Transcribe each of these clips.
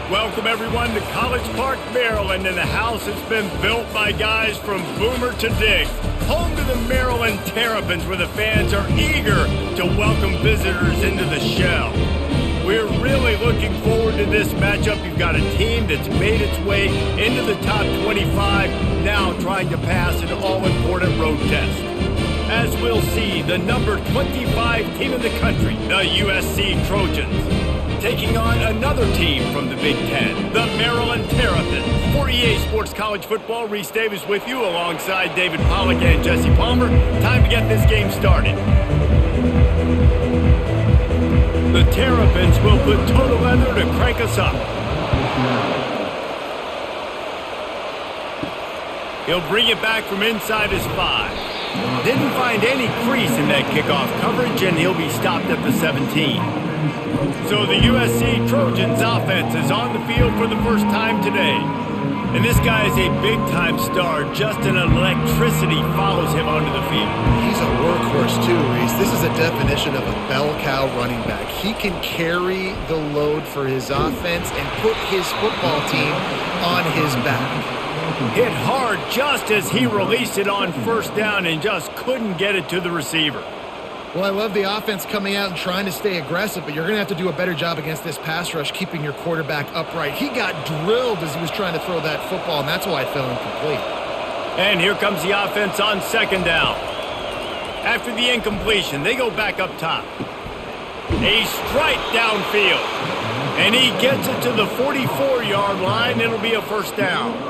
Welcome, everyone, to College Park, Maryland, and the house has been built by guys from Boomer to Diggs. Home to the Maryland Terrapins, where the fans are eager to welcome visitors into the shell. We're really looking forward to this matchup. You've got a team that's made its way into the top 25, now trying to pass an all-important road test. As we'll see, the number 25 team in the country, the USC Trojans, taking on another team from the Big Ten, the Maryland Terrapins. For EA Sports College Football, Reese Davis with you alongside David Pollack and Jesse Palmer. Time to get this game started. The Terrapins will put total leather to crank us up. He'll bring it back from inside his 5. Didn't find any crease in that kickoff coverage, and he'll be stopped at the 17. So the USC Trojans offense is on the field for the first time today. And this guy is a big-time star. Just an electricity follows him onto the field. He's a workhorse too, Reese. This is a definition of a bell cow running back. He can carry the load for his offense and put his football team on his back. Hit hard just as he released it on first down and just couldn't get it to the receiver. Well, I love the offense coming out and trying to stay aggressive, but you're going to have to do a better job against this pass rush, keeping your quarterback upright. He got drilled as he was trying to throw that football, and that's why it fell incomplete. And here comes the offense on second down. After the incompletion, they go back up top. A strike downfield. And he gets it to the 44-yard line. It'll be a first down.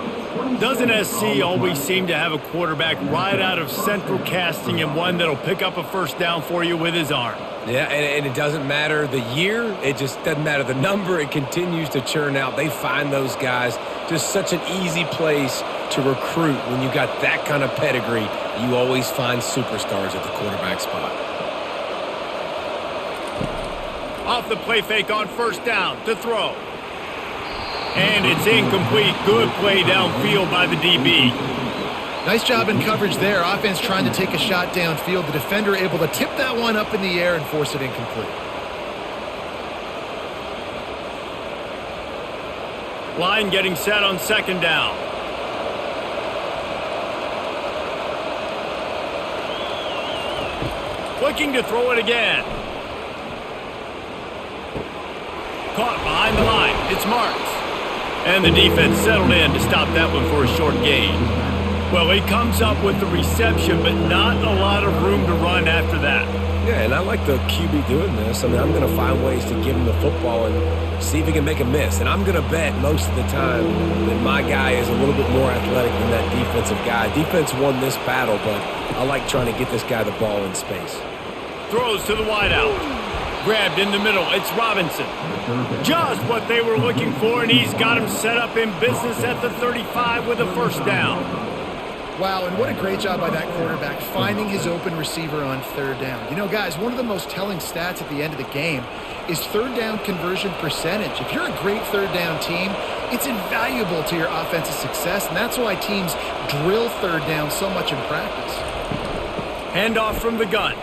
Doesn't SC always seem to have a quarterback right out of central casting and one that'll pick up a first down for you with his arm? Yeah, and it doesn't matter the year. It just doesn't matter the number. It continues to churn out. They find those guys. Just such an easy place to recruit. When you got that kind of pedigree, you always find superstars at the quarterback spot. Off the play fake on first down to throw. And it's incomplete. Good play downfield by the DB. Nice job in coverage there. Offense trying to take a shot downfield. The defender able to tip that one up in the air and force it incomplete. Line getting set on second down. Looking to throw it again. Caught behind the line. It's Marks. And the defense settled in to stop that one for a short gain. Well, he comes up with the reception, but not a lot of room to run after that. Yeah, and I like the QB doing this. I mean, I'm going to find ways to give him the football and see if he can make a miss. And I'm going to bet most of the time that my guy is a little bit more athletic than that defensive guy. Defense won this battle, but I like trying to get this guy the ball in space. Throws to the wideout. Grabbed in the middle, it's Robinson. Just what they were looking for, and he's got him set up in business at the 35 with a first down. Wow, and what a great job by that quarterback, finding his open receiver on third down. You know, guys, one of the most telling stats at the end of the game is third down conversion percentage. If you're a great third down team, it's invaluable to your offensive success, and that's why teams drill third down so much in practice. Handoff from the gun.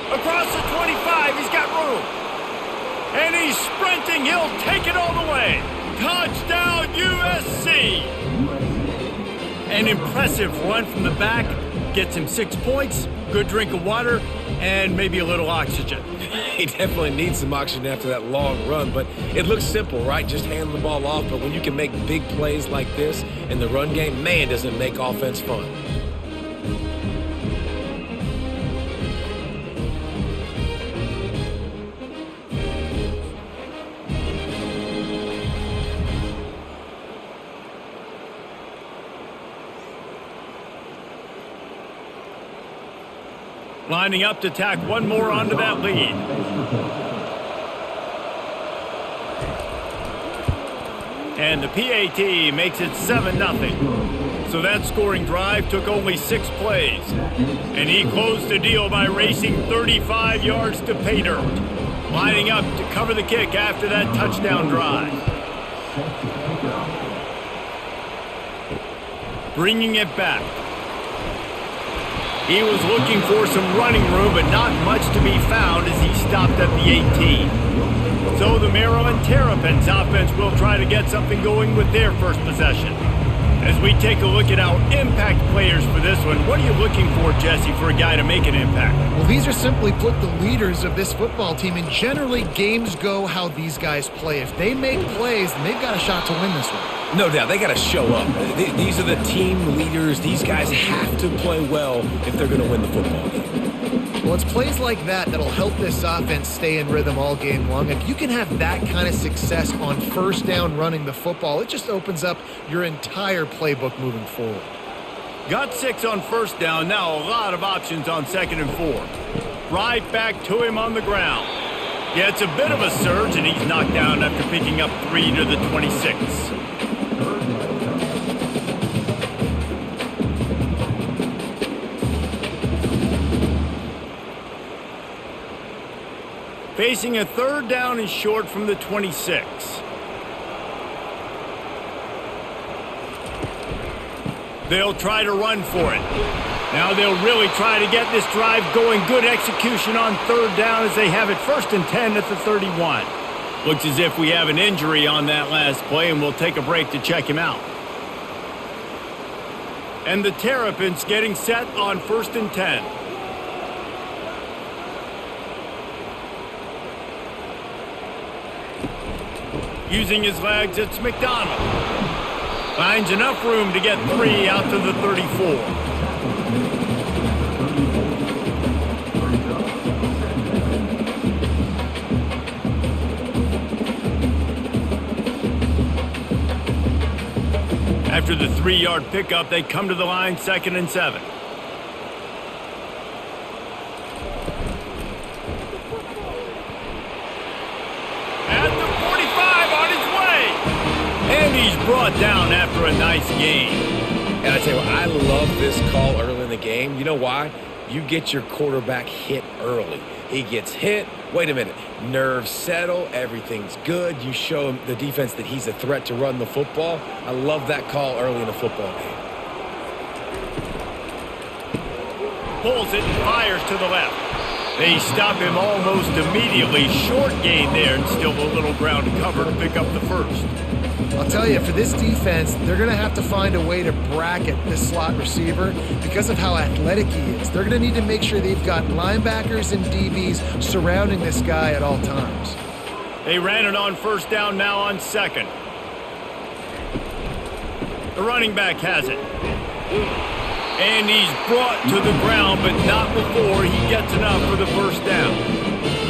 Across the 25, he's got room. And he's sprinting, he'll take it all the way. Touchdown, USC! An impressive run from the back, gets him 6 points, good drink of water, and maybe a little oxygen. He definitely needs some oxygen after that long run, but it looks simple, right? Just hand the ball off, but when you can make big plays like this in the run game, man, does it make offense fun. Lining up to tack one more onto that lead. And the PAT makes it 7-0. So that scoring drive took only 6 plays. And he closed the deal by racing 35 yards to pay dirt. Lining up to cover the kick after that touchdown drive. Bringing it back. He was looking for some running room, but not much to be found as he stopped at the 18. So the Maryland Terrapins offense will try to get something going with their first possession. As we take a look at our impact players for this one, what are you looking for, Jesse, for a guy to make an impact? Well, these are simply put the leaders of this football team, and generally games go how these guys play. If they make plays, then they've got a shot to win this one. No doubt, they got to show up. These are the team leaders. These guys have to play well if they're going to win the football game. Well, it's plays like that that'll help this offense stay in rhythm all game long. If you can have that kind of success on first down running the football, it just opens up your entire playbook moving forward. Got 6 on first down. Now a lot of options on 2nd and 4. Right back to him on the ground. Yeah, it's a bit of a surge, and he's knocked down after picking up 3 to the 26. Facing a 3rd down and short from the 26. They'll try to run for it. Now they'll really try to get this drive going. Good execution on 3rd down as they have it 1st and 10 at the 31. Looks as if we have an injury on that last play, and we'll take a break to check him out. And the Terrapins getting set on 1st and 10. Using his legs, it's McDonald. Finds enough room to get 3 out to the 34. After the 3-yard pickup, they come to the line 2nd and 7. And he's brought down after a nice gain. And I tell you what, I love this call early in the game. You know why? You get your quarterback hit early. He gets hit. Wait a minute. Nerves settle. Everything's good. You show him, the defense, that he's a threat to run the football. I love that call early in a football game. Pulls it and fires to the left. They stop him almost immediately. Short gain there, and still a little ground to cover to pick up the first. I'll tell you, for this defense, they're going to have to find a way to bracket this slot receiver because of how athletic he is. They're going to need to make sure they've got linebackers and DBs surrounding this guy at all times. They ran it on 1st down, now on 2nd. The running back has it. And he's brought to the ground, but not before he gets enough for the 1st down.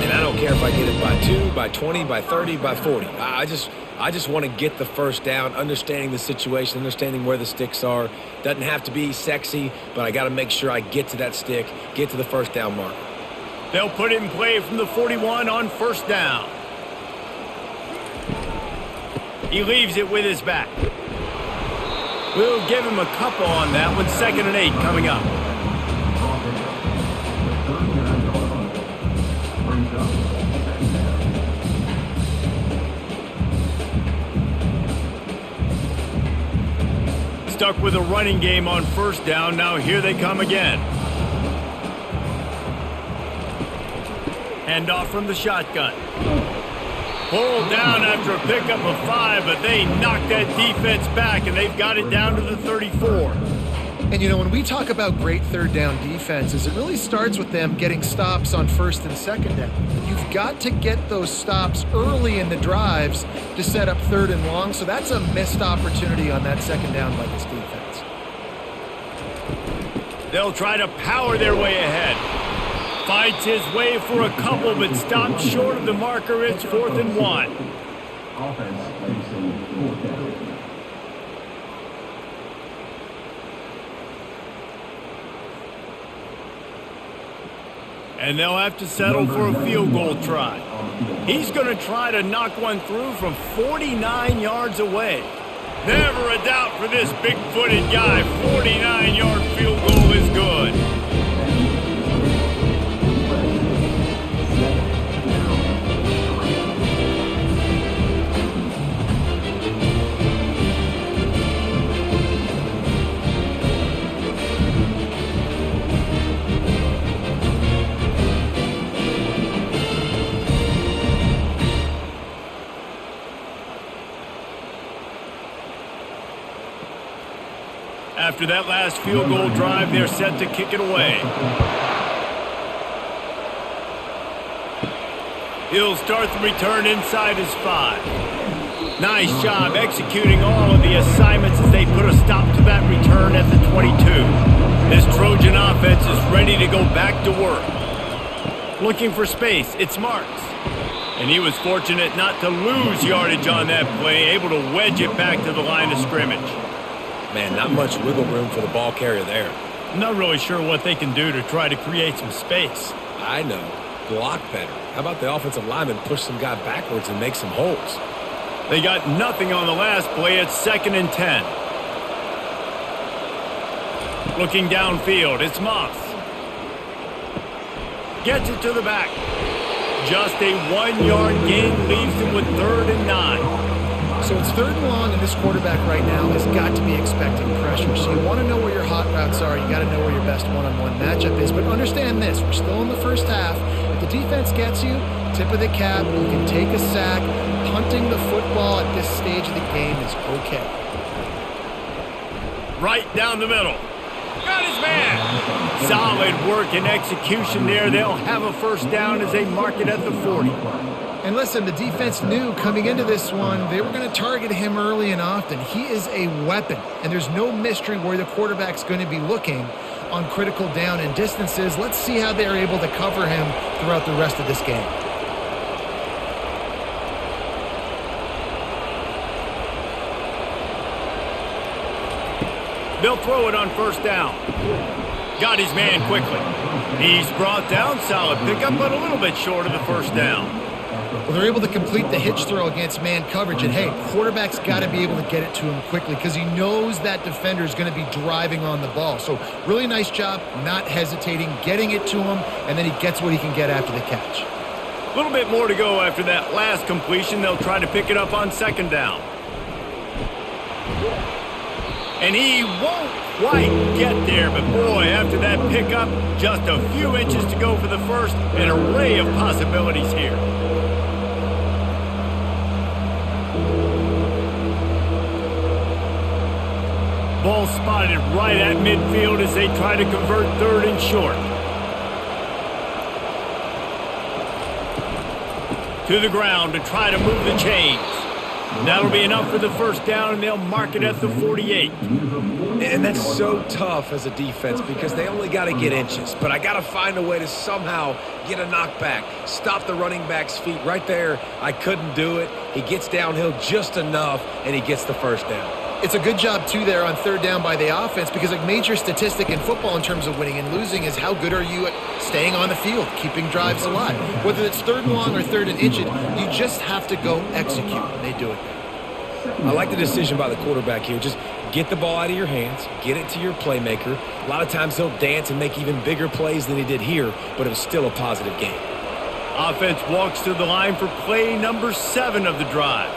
And I don't care if I get it by 2, by 20, by 30, by 40. I just want to get the 1st down, understanding the situation, understanding where the sticks are. Doesn't have to be sexy, but I got to make sure I get to that stick, get to the 1st down mark. They'll put it in play from the 41 on 1st down. He leaves it with his back. We'll give him a couple on that one. 2nd and 8 coming up. Stuck with a running game on 1st down. Now here they come again. Hand off from the shotgun. Pulled down after a pickup of 5, but they knocked that defense back, and they've got it down to the 34. And, you know, when we talk about great 3rd down defenses, it really starts with them getting stops on 1st and 2nd down. You've got to get those stops early in the drives to set up 3rd and long, so that's a missed opportunity on that 2nd down by this defense. They'll try to power their way ahead. Fights his way for a couple, but stopped short of the marker. It's 4th and 1. And they'll have to settle for a field goal try. He's going to try to knock one through from 49 yards away. Never a doubt for this big-footed guy. 49-yard field goal is good. After that last field goal drive, they're set to kick it away. He'll start the return inside his 5. Nice job executing all of the assignments as they put a stop to that return at the 22. This Trojan offense is ready to go back to work. Looking for space, it's Marks. And he was fortunate not to lose yardage on that play, able to wedge it back to the line of scrimmage. Man, not much wiggle room for the ball carrier there. I'm not really sure what they can do to try to create some space. I know. Block better. How about the offensive lineman push some guy backwards and make some holes? They got nothing on the last play. It's 2nd and 10. Looking downfield, it's Moss. Gets it to the back. Just a 1-yard gain leaves him with 3rd and 9. So it's 3rd and long, and this quarterback right now has got to be expecting pressure. So you want to know where your hot routes are. You got to know where your best one-on-one matchup is. But understand this, we're still in the first half. If the defense gets you, tip of the cap, you can take a sack. Punting the football at this stage of the game is okay. Right down the middle. Got his man. Solid work and execution there. They'll have a first down as they mark it at the 40. And listen, the defense knew coming into this one, they were going to target him early and often. He is a weapon, and there's no mystery where the quarterback's going to be looking on critical down and distances. Let's see how they're able to cover him throughout the rest of this game. They'll throw it on first down. Got his man quickly. He's brought down. Solid pickup, but a little bit short of the first down. Well, they're able to complete the hitch throw against man coverage. And, hey, quarterback's got to be able to get it to him quickly because he knows that defender is going to be driving on the ball. So really nice job, not hesitating, getting it to him, and then he gets what he can get after the catch. A little bit more to go after that last completion. They'll try to pick it up on 2nd down. And he won't quite get there, but boy, after that pickup, just a few inches to go for the first, an array of possibilities here. Ball spotted right at midfield as they try to convert 3rd and short. To the ground to try to move the chains. That'll be enough for the first down, and they'll mark it at the 48. And that's so tough as a defense because they only got to get inches. But I got to find a way to somehow get a knockback, stop the running back's feet right there. I couldn't do it. He gets downhill just enough, and he gets the first down. It's a good job, too, there on 3rd down by the offense because a major statistic in football in terms of winning and losing is how good are you at staying on the field, keeping drives alive. Whether it's 3rd and long or 3rd and inches, you just have to go execute, and they do it. I like the decision by the quarterback here. Just get the ball out of your hands, get it to your playmaker. A lot of times he'll dance and make even bigger plays than he did here, but it was still a positive game. Offense walks to the line for play number 7 of the drive.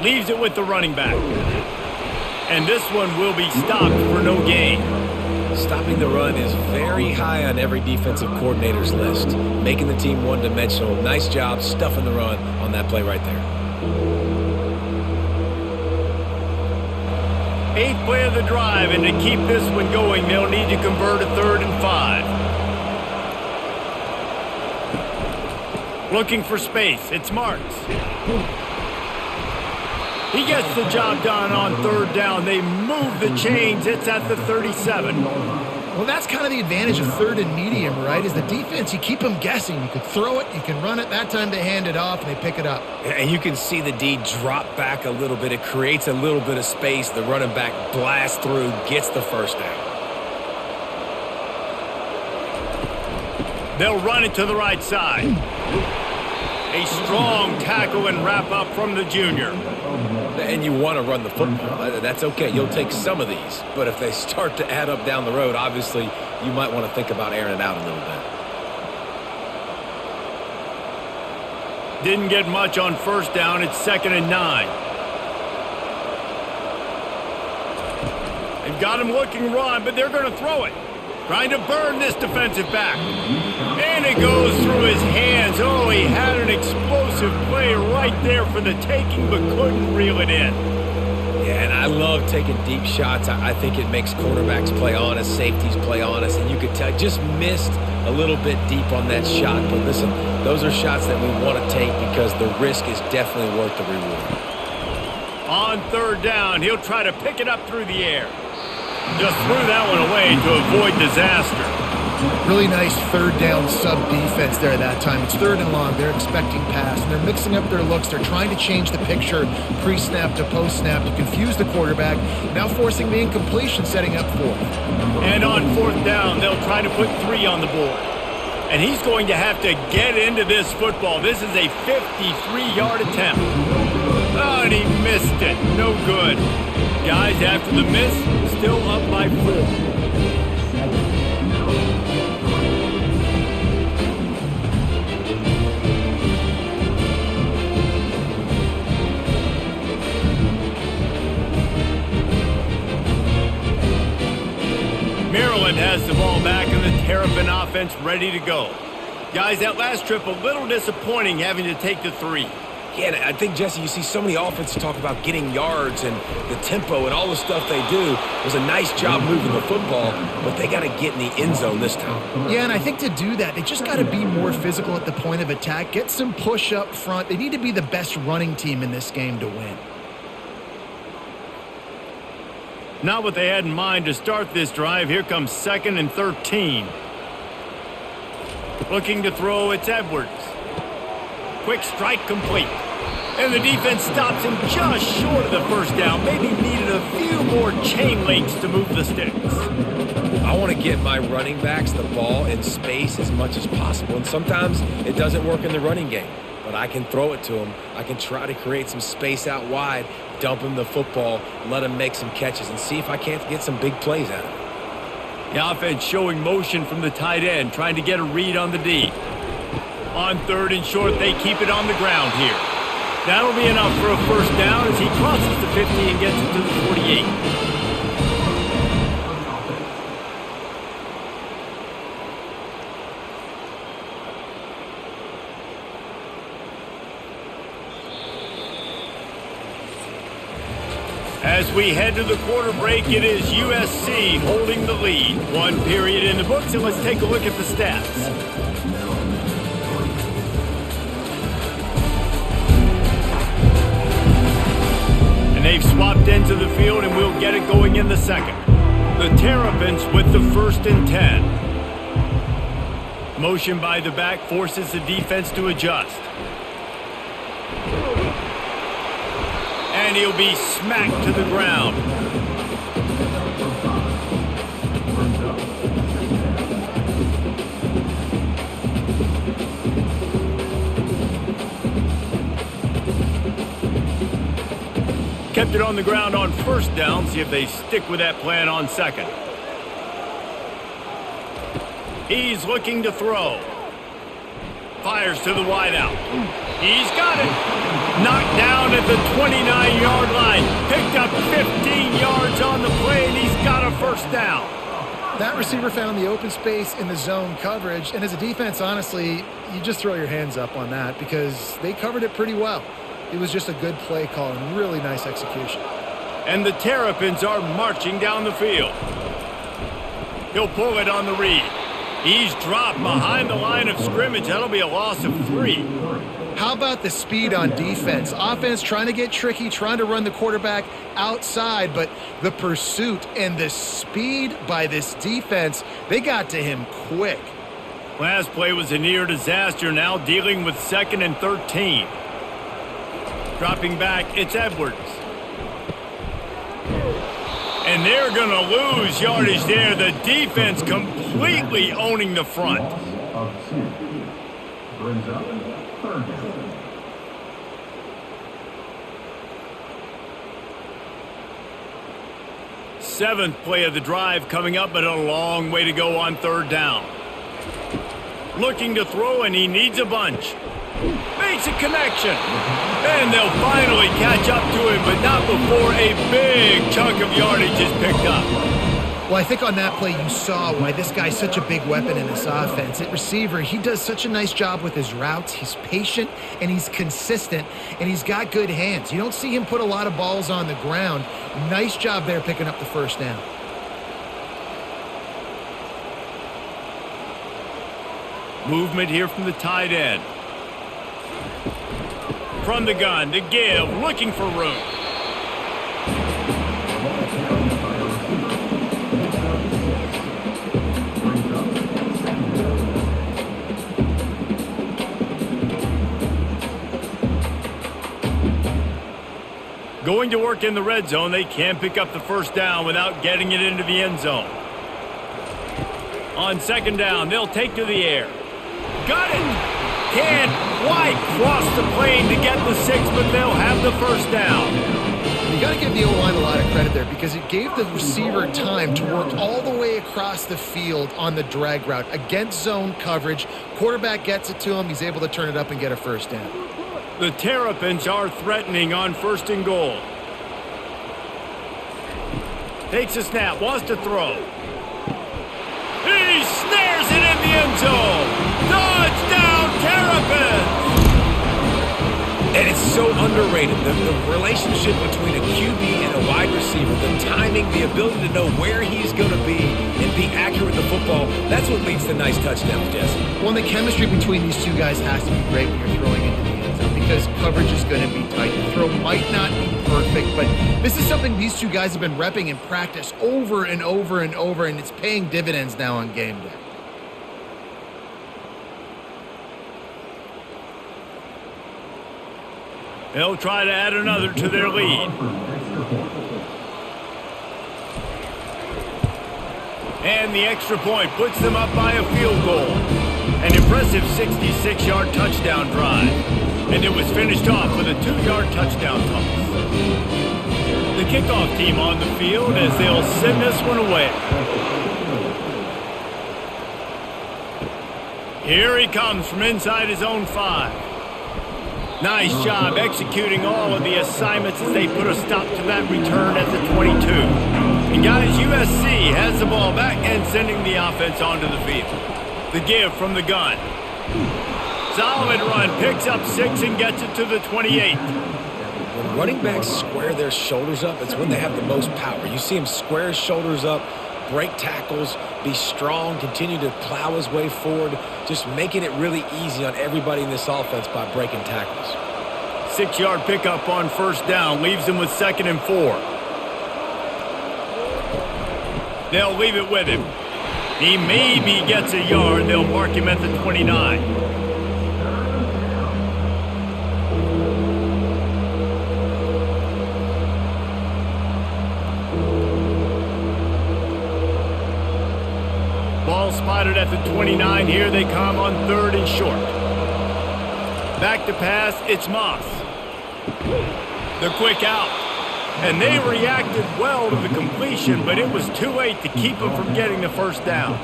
Leaves it with the running back. And this one will be stopped for no gain. Stopping the run is very high on every defensive coordinator's list. Making the team one-dimensional. Nice job stuffing the run on that play right there. 8th play of the drive, and to keep this one going, they'll need to convert a 3rd and 5. Looking for space, it's Marks. He gets the job done on 3rd down. They move the chains. It's at the 37. Well, that's kind of the advantage of 3rd and medium, right? Is the defense, you keep them guessing. You could throw it, you can run it. That time they hand it off, and they pick it up. And you can see the D drop back a little bit. It creates a little bit of space. The running back blasts through, gets the first down. They'll run it to the right side. A strong tackle and wrap up from the junior. And you want to run the football. That's okay. You'll take some of these. But if they start to add up down the road, obviously you might want to think about airing it out a little bit. Didn't get much on first down. It's 2nd and 9. They've got him looking run, but they're going to throw it. Trying to burn this defensive back. And it goes through his hands. Oh, he had an explosive play right there for the taking, but couldn't reel it in. Yeah, and I love taking deep shots. I think it makes quarterbacks play honest, safeties play honest, and you could tell just missed a little bit deep on that shot. But listen, those are shots that we want to take because the risk is definitely worth the reward. On third down, he'll try to pick it up through the air. Just threw that one away to avoid disaster. Really nice third down sub-defense there that time. It's third and long. They're expecting pass, and they're mixing up their looks. They're trying to change the picture pre-snap to post-snap to confuse the quarterback, now forcing the incompletion, setting up fourth. And on fourth down, they'll try to put 3 on the board. And he's going to have to get into this football. This is a 53-yard attempt. Oh, and he missed it. No good. Guys, after the miss, still up by 4. Maryland has the ball back and the Terrapin offense ready to go. Guys, that last trip a little disappointing having to take the 3. Yeah, and I think, Jesse, you see so many offenses talk about getting yards and the tempo and all the stuff they do. It was a nice job moving the football, but they got to get in the end zone this time. Yeah, and I think to do that, they just got to be more physical at the point of attack, get some push up front. They need to be the best running team in this game to win. Not what they had in mind to start this drive. Here comes 2nd and 13. Looking to throw, it's Edwards. Quick strike complete. And the defense stops him just short of the first down. Maybe needed a few more chain links to move the sticks. I want to get my running backs the ball in space as much as possible. And sometimes it doesn't work in the running game. But I can throw it to them. I can try to create some space out wide, dump him the football, let him make some catches, and see if I can't get some big plays out of it. The offense showing motion from the tight end, trying to get a read on the D. On 3rd and short, they keep it on the ground here. That'll be enough for a first down as he crosses the 50 and gets it to the 48. As we head to the quarter break, it is USC holding the lead. 1 period in the books, and let's take a look at the stats. And they've swapped into the field, and we'll get it going in the second. The Terrapins with the 1st and 10. Motion by the back forces the defense to adjust. And he'll be smacked to the ground. Kept it on the ground on 1st down. See if they stick with that plan on 2nd. He's looking to throw. Fires to the wideout. He's got it. Knocked down at the 29-yard line. Picked up 15 yards on the play, and he's got a first down. That receiver found the open space in the zone coverage, and as a defense, honestly, you just throw your hands up on that because they covered it pretty well. It was just a good play call and really nice execution. And the Terrapins are marching down the field. He'll pull it on the read. He's dropped behind the line of scrimmage. That'll be a loss of 3. How about the speed on defense? Offense trying to get tricky, trying to run the quarterback outside, but the pursuit and the speed by this defense, they got to him quick. Last play was a near disaster, now dealing with 2nd and 13. Dropping back, it's Edwards. And they're going to lose yardage there. The defense completely owning the front. Brings up 3rd down. Seventh play of the drive coming up, but a long way to go on 3rd down. Looking to throw, and he needs a bunch. Makes a connection. And they'll finally catch up to him, but not before a big chunk of yardage is picked up. Well, I think on that play you saw why this guy's such a big weapon in this offense. At receiver, he does such a nice job with his routes. He's patient, and he's consistent, and he's got good hands. You don't see him put a lot of balls on the ground. Nice job there picking up the first down. Movement here from the tight end. From the gun to give, looking for room. Going to work in the red zone, they can't pick up the first down without getting it into the end zone. On second down, they'll take to the air. Got it! Can't quite cross the plane to get the 6, but they'll have the first down. You got to give the O-line a lot of credit there because it gave the receiver time to work all the way across the field on the drag route against zone coverage. Quarterback gets it to him. He's able to turn it up and get a first down. The Terrapins are threatening on 1st and goal. Takes a snap, wants to throw. He snares it in the end zone. Touchdown, Terrapins! And it's so underrated. The relationship between a QB and a wide receiver, the timing, the ability to know where he's going to be and be accurate with the football, that's what leads to nice touchdowns, Jesse. Well, the chemistry between these two guys has to be great when you're throwing into the end zone because coverage is going to be tight. The throw might not be perfect, but this is something these two guys have been repping in practice over and over and over, and it's paying dividends now on game day. They'll try to add another to their lead. And the extra point puts them up by a field goal. An impressive 66-yard touchdown drive. And it was finished off with a 2-yard touchdown toss. The kickoff team on the field as they'll send this one away. Here he comes from inside his own 5. Nice job executing all of the assignments as they put a stop to that return at the 22. And guys, USC has the ball back and sending the offense onto the field. The give from the gun. Solid run, picks up 6 and gets it to the 28. When running backs square their shoulders up, it's when they have the most power. You see him square his shoulders up, break tackles, be strong, continue to plow his way forward, just making it really easy on everybody in this offense by breaking tackles. 6-yard pickup on 1st down leaves him with 2nd and 4. They'll leave it with him. He maybe gets a yard. They'll mark him at the 29. Ball spotted at the 29. Here they come on 3rd and short. Back to pass, it's Moss. The quick out. And they reacted well to the completion, but it was too late to keep him from getting the first down.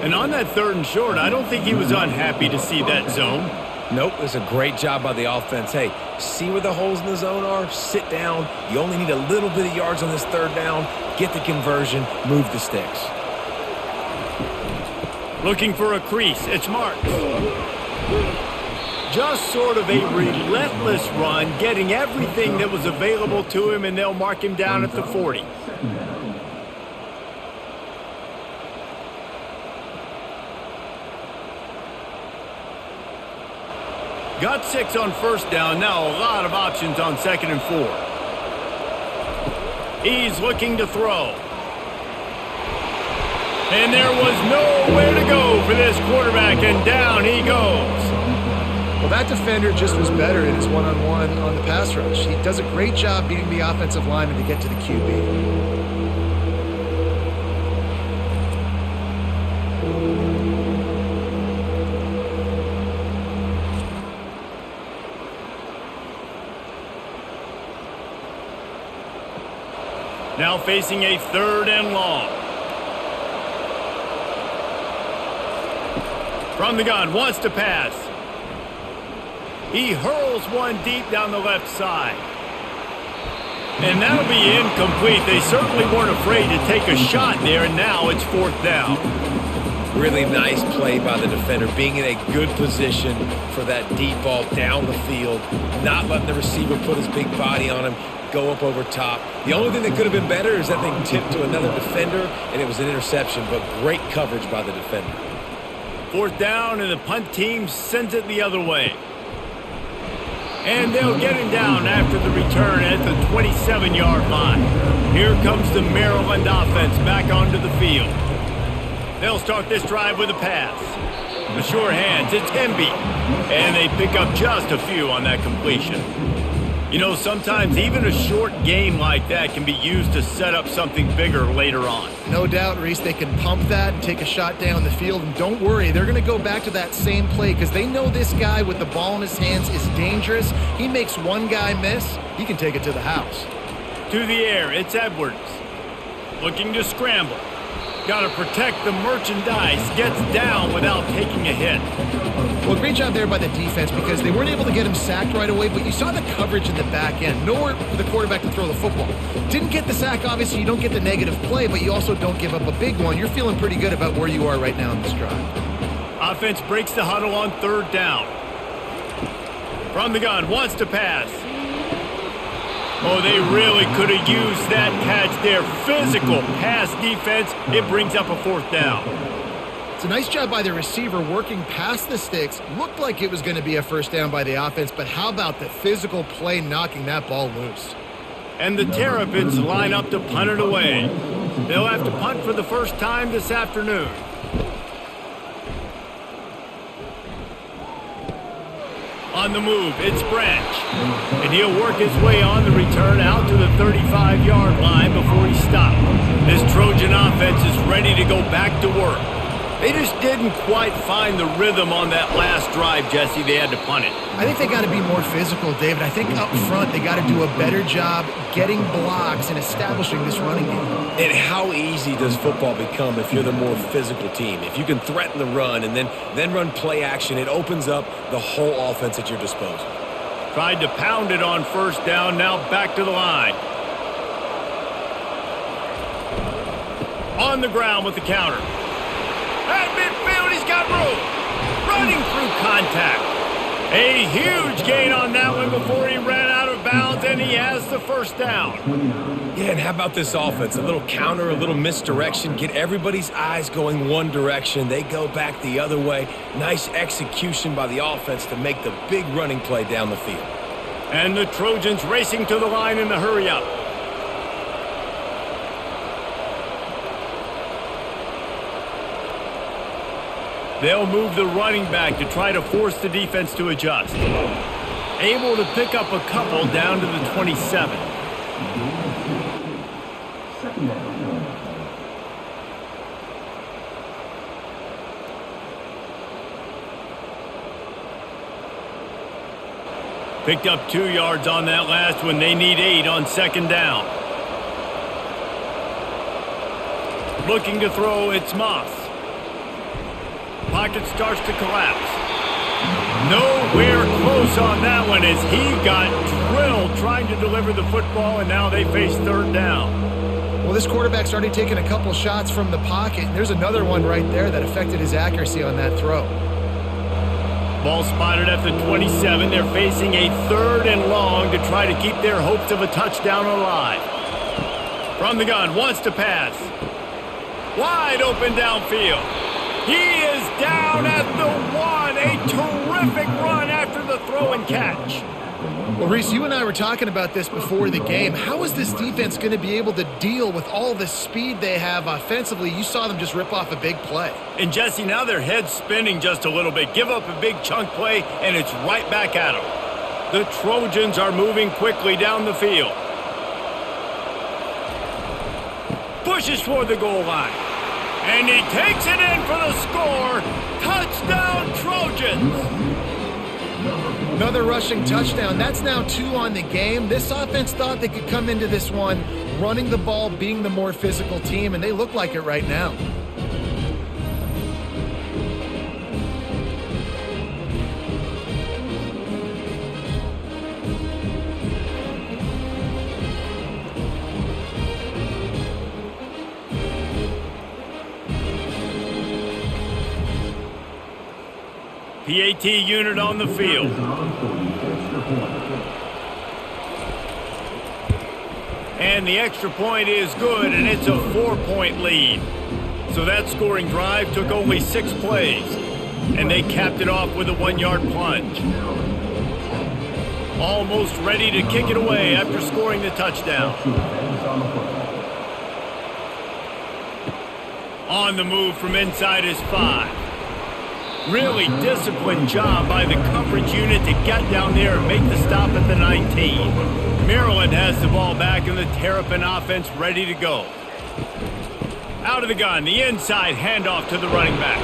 And on that 3rd and short, I don't think he was unhappy to see that zone. Nope, it's a great job by the offense. Hey, see where the holes in the zone are? Sit down. You only need a little bit of yards on this 3rd down. Get the conversion, move the sticks. Looking for a crease. It's marked. Just sort of a relentless run, getting everything that was available to him, and they'll mark him down at the 40. Got 6 on 1st down. Now a lot of options on 2nd and 4. He's looking to throw. And there was nowhere to go for this quarterback, and down he goes. Well, that defender just was better in his one-on-one on the pass rush. He does a great job beating the offensive lineman to get to the QB. Now facing a 3rd and long. From the gun, wants to pass. He hurls one deep down the left side. And that'll be incomplete. They certainly weren't afraid to take a shot there, and now it's 4th down. Really nice play by the defender, being in a good position for that deep ball down the field, not letting the receiver put his big body on him, go up over top. The only thing that could have been better is that thing tipped to another defender, and it was an interception, but great coverage by the defender. 4th down, and the punt team sends it the other way. And they'll get him down after the return at the 27-yard line. Here comes the Maryland offense back onto the field. They'll start this drive with a pass. The sure hands, it's Hemby. And they pick up just a few on that completion. You know, sometimes even a short game like that can be used to set up something bigger later on. No doubt, Reese, they can pump that and take a shot down the field. And don't worry, they're going to go back to that same play because they know this guy with the ball in his hands is dangerous. He makes one guy miss, he can take it to the house. To the air, it's Edwards. Looking to scramble. Got to protect the merchandise. Gets down without taking a hit. Well, great job there by the defense because they weren't able to get him sacked right away, but you saw the coverage in the back end. Nowhere for the quarterback to throw the football. Didn't get the sack, obviously. You don't get the negative play, but you also don't give up a big one. You're feeling pretty good about where you are right now in this drive. Offense breaks the huddle on 3rd down. From the gun, wants to pass. Oh, they really could have used that catch there. Physical pass defense. It brings up a 4th down. It's a nice job by the receiver working past the sticks. Looked like it was going to be a 1st down by the offense, but how about the physical play knocking that ball loose? And the Terrapins line up to punt it away. They'll have to punt for the first time this afternoon. On the move, it's Branch. And he'll work his way on the return out to the 35-yard line before he stopped. This Trojan offense is ready to go back to work. They just didn't quite find the rhythm on that last drive, Jesse. They had to punt it. I think they got to be more physical, David. I think up front they got to do a better job getting blocks and establishing this running game. And how easy does football become if you're the more physical team? If you can threaten the run and then run play action, it opens up the whole offense at your disposal. Tried to pound it on 1st down, now back to the line. On the ground with the counter. At midfield, he's got room. Running through contact. A huge gain on that one before he ran out of bounds, and he has the 1st down. Yeah, and how about this offense? A little counter, a little misdirection, get everybody's eyes going one direction. They go back the other way. Nice execution by the offense to make the big running play down the field. And the Trojans racing to the line in the hurry-up. They'll move the running back to try to force the defense to adjust. Able to pick up a couple down to the 27. Picked up 2 yards on that last one. They need 8 on 2nd down. Looking to throw, it's Moss. Pocket starts to collapse. Nowhere close on that one as he got drilled trying to deliver the football, and now they face 3rd down. Well, this quarterback started taking a couple shots from the pocket. There's another one right there that affected his accuracy on that throw. Ball spotted at the 27. They're facing a 3rd and long to try to keep their hopes of a touchdown alive. From the gun, wants to pass. Wide open downfield. He is down at the 1. A terrific run after the throw and catch. Well, Reese, you and I were talking about this before the game. How is this defense going to be able to deal with all the speed they have offensively? You saw them just rip off a big play. And, Jesse, now their head's spinning just a little bit. Give up a big chunk play, and it's right back at them. The Trojans are moving quickly down the field. Pushes for the goal line. And he takes it in for the score. Touchdown, Trojans! Another rushing touchdown. That's now 2 on the game. This offense thought they could come into this one running the ball, being the more physical team, and they look like it right now. PAT unit on the field. And the extra point is good, and it's a 4-point lead. So that scoring drive took only 6 plays, and they capped it off with a 1-yard plunge. Almost ready to kick it away after scoring the touchdown. On the move from inside his 5. Really disciplined job by the coverage unit to get down there and make the stop at the 19. Maryland has the ball back and the Terrapin offense ready to go. Out of the gun, the inside handoff to the running back.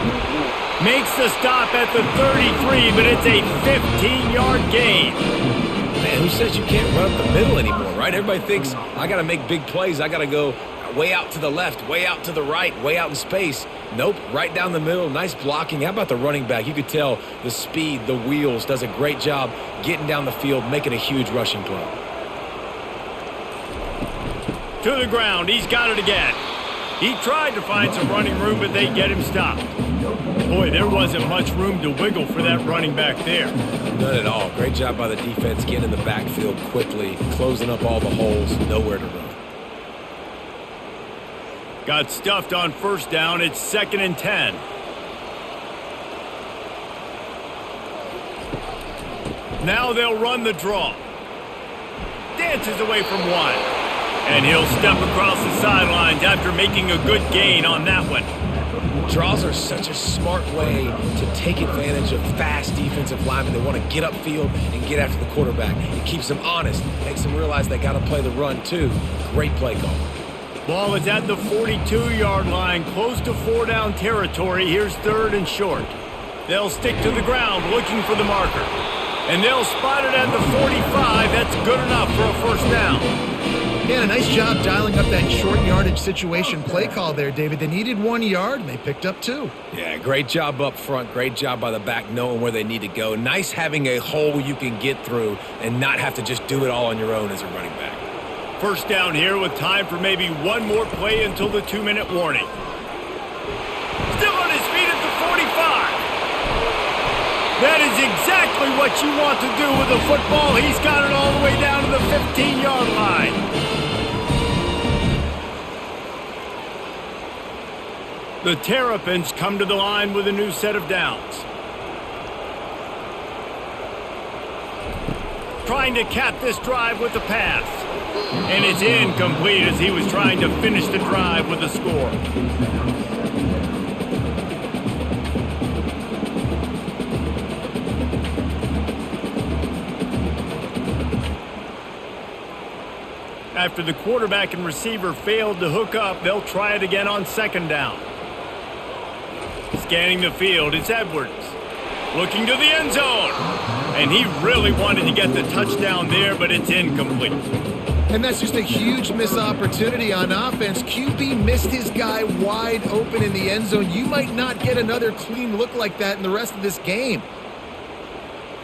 Makes the stop at the 33, but it's a 15-yard gain. Man, who says you can't run up the middle anymore, right? Everybody thinks, I got to make big plays. I got to go way out to the left, way out to the right, way out in space. Nope, right down the middle. Nice blocking. How about the running back? You could tell the speed, the wheels, does a great job getting down the field, making a huge rushing play. To the ground. He's got it again. He tried to find some running room, but they get him stopped. Boy, there wasn't much room to wiggle for that running back there. None at all. Great job by the defense getting in the backfield quickly, closing up all the holes, nowhere to run. Got stuffed on first down. It's 2nd and 10. Now they'll run the draw. Dances away from 1. And he'll step across the sidelines after making a good gain on that one. Draws are such a smart way to take advantage of fast defensive linemen. They want to get upfield and get after the quarterback. It keeps them honest, makes them realize they got to play the run too. Great play call. Ball is at the 42-yard line, close to 4-down territory. Here's 3rd and short. They'll stick to the ground looking for the marker. And they'll spot it at the 45. That's good enough for a first down. Yeah, a nice job dialing up that short yardage situation play call there, David. They needed 1 yard, and they picked up 2. Yeah, great job up front. Great job by the back knowing where they need to go. Nice having a hole you can get through and not have to just do it all on your own as a running back. First down here with time for maybe one more play until the 2-minute warning. Still on his feet at the 45. That is exactly what you want to do with a football. He's got it all the way down to the 15-yard line. The Terrapins come to the line with a new set of downs. Trying to cap this drive with the pass. And it's incomplete as he was trying to finish the drive with a score. After the quarterback and receiver failed to hook up, they'll try it again on 2nd down. Scanning the field, it's Edwards. Looking to the end zone. And he really wanted to get the touchdown there, but it's incomplete. And that's just a huge missed opportunity on offense. QB missed his guy wide open in the end zone. You might not get another clean look like that in the rest of this game.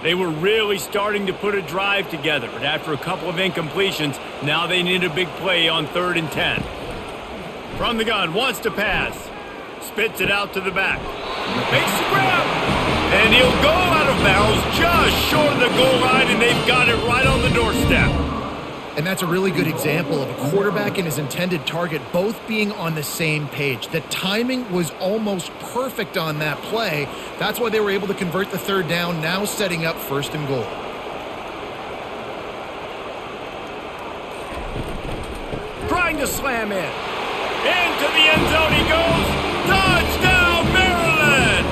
They were really starting to put a drive together, but after a couple of incompletions, now they need a big play on 3rd and 10. From the gun, wants to pass. Spits it out to the back. Makes the grab. And he'll go out of bounds just short of the goal line, and they've got it right on the doorstep. And that's a really good example of a quarterback and his intended target both being on the same page. The timing was almost perfect on that play. That's why they were able to convert the 3rd down, now setting up 1st and goal. Trying to slam in. Into the end zone he goes. Touchdown, Maryland!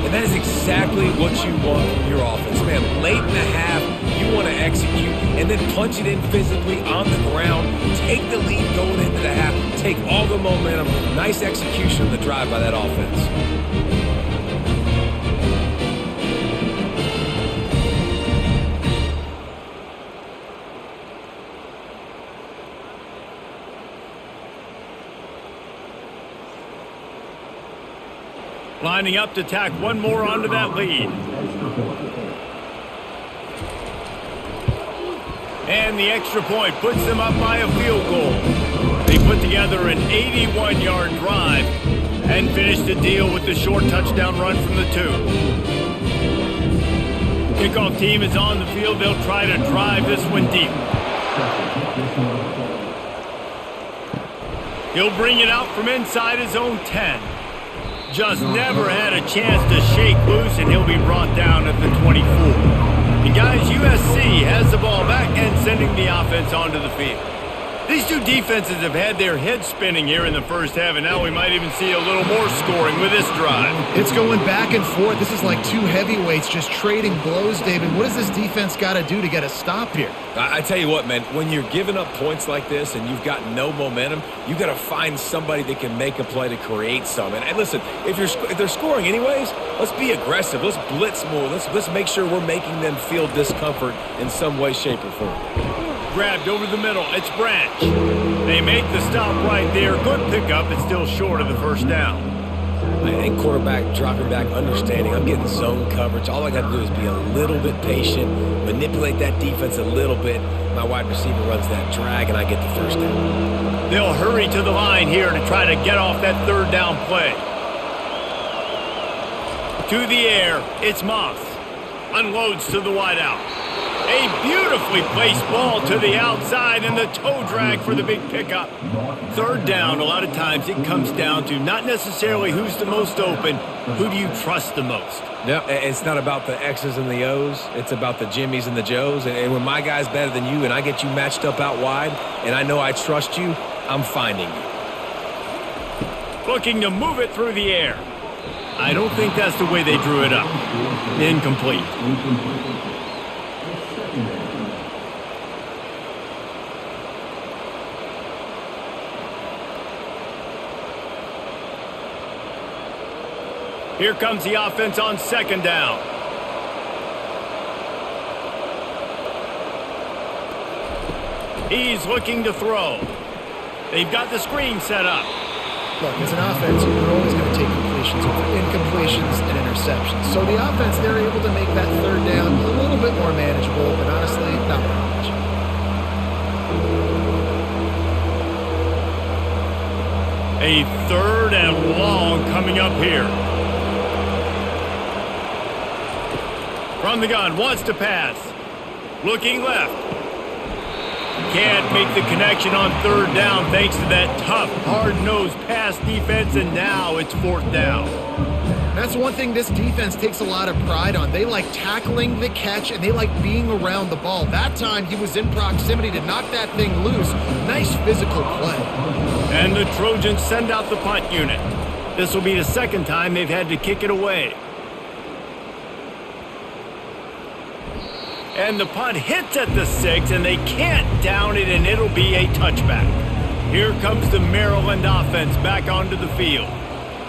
And that is exactly what you want from your offense, man. Late in the half, you want to execute and then punch it in physically on the ground. Take the lead going into the half. Take all the momentum. Nice execution of the drive by that offense. Lining up to tack one more onto that lead. And the extra point puts them up by a field goal. They put together an 81-yard drive. And finish the deal with the short touchdown run from the 2. Kickoff team is on the field. They'll try to drive this one deep. He'll bring it out from inside his own 10. Just never had a chance to shake loose, and he'll be brought down at the 24. And guys, USC has the ball back and sending the offense onto the field. These two defenses have had their heads spinning here in the first half, and now we might even see a little more scoring with this drive. It's going back and forth. This is like two heavyweights just trading blows, David. What does this defense got to do to get a stop here? I tell you what, man, when you're giving up points like this and you've got no momentum, you got to find somebody that can make a play to create some. And listen, if they're scoring anyways, let's be aggressive. Let's blitz more. Let's make sure we're making them feel discomfort in some way, shape, or form. Grabbed over the middle. It's Branch. They make the stop right there. Good pickup. It's still short of the first down. And quarterback dropping back, understanding I'm getting zone coverage. All I got to do is be a little bit patient, manipulate that defense a little bit. My wide receiver runs that drag, and I get the first down. They'll hurry to the line here to try to get off that third down play. To the air. It's Moss. Unloads to the wideout. A beautifully placed ball to the outside and the toe drag for the big pickup. Third down, a lot of times it comes down to not necessarily who's the most open, who do you trust the most? No, it's not about the X's and the O's. It's about the Jimmys and the Joes. And when my guy's better than you and I get you matched up out wide and I know I trust you, I'm finding you. Looking to move it through the air. I don't think that's the way they drew it up. Incomplete. Here comes the offense on second down. He's looking to throw. They've got the screen set up. Look, as an offense, you're always going to take completions over incompletions and interceptions. So the offense, they're able to make that third down a little bit more manageable, but honestly, not very much. A third and long coming up here. From the gun, wants to pass. Looking left. Can't make the connection on third down thanks to that tough, hard-nosed pass defense, and now it's fourth down. That's one thing this defense takes a lot of pride on. They like tackling the catch, and they like being around the ball. That time, he was in proximity to knock that thing loose. Nice physical play. And the Trojans send out the punt unit. This will be the second time they've had to kick it away. And the punt hits at the 6, and they can't down it, and it'll be a touchback. Here comes the Maryland offense back onto the field.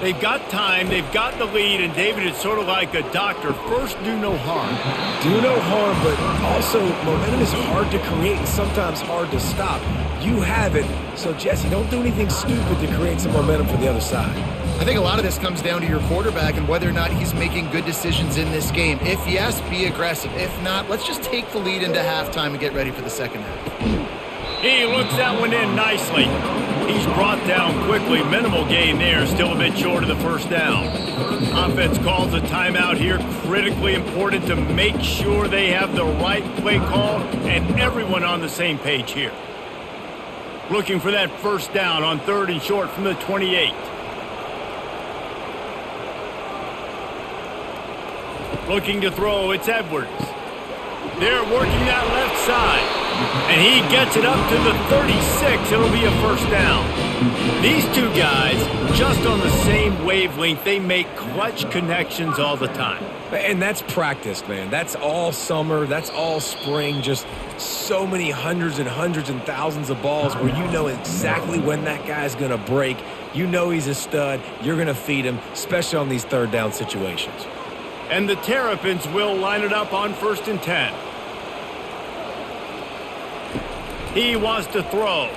They've got time, they've got the lead, and David, it's sort of like a doctor. First, do no harm. Do no harm, but also momentum is hard to create and sometimes hard to stop. You have it, so Jesse, don't do anything stupid to create some momentum for the other side. I think a lot of this comes down to your quarterback and whether or not he's making good decisions in this game. If yes, be aggressive. If not, let's just take the lead into halftime and get ready for the second half. He looks that one in nicely. He's brought down quickly. Minimal gain there, still a bit short of the first down. Offense calls a timeout here. Critically important to make sure they have the right play call and everyone on the same page here. Looking for that first down on third and short from the 28. Looking to throw, it's Edwards. They're working that left side. And he gets it up to the 36. It'll be a first down. These two guys, just on the same wavelength, they make clutch connections all the time. And that's practice, man. That's all summer. That's all spring. Just so many hundreds and thousands of balls where you know exactly when that guy's going to break. You know he's a stud. You're going to feed him, especially on these third down situations. And the Terrapins will line it up on 1st and 10. He wants to throw.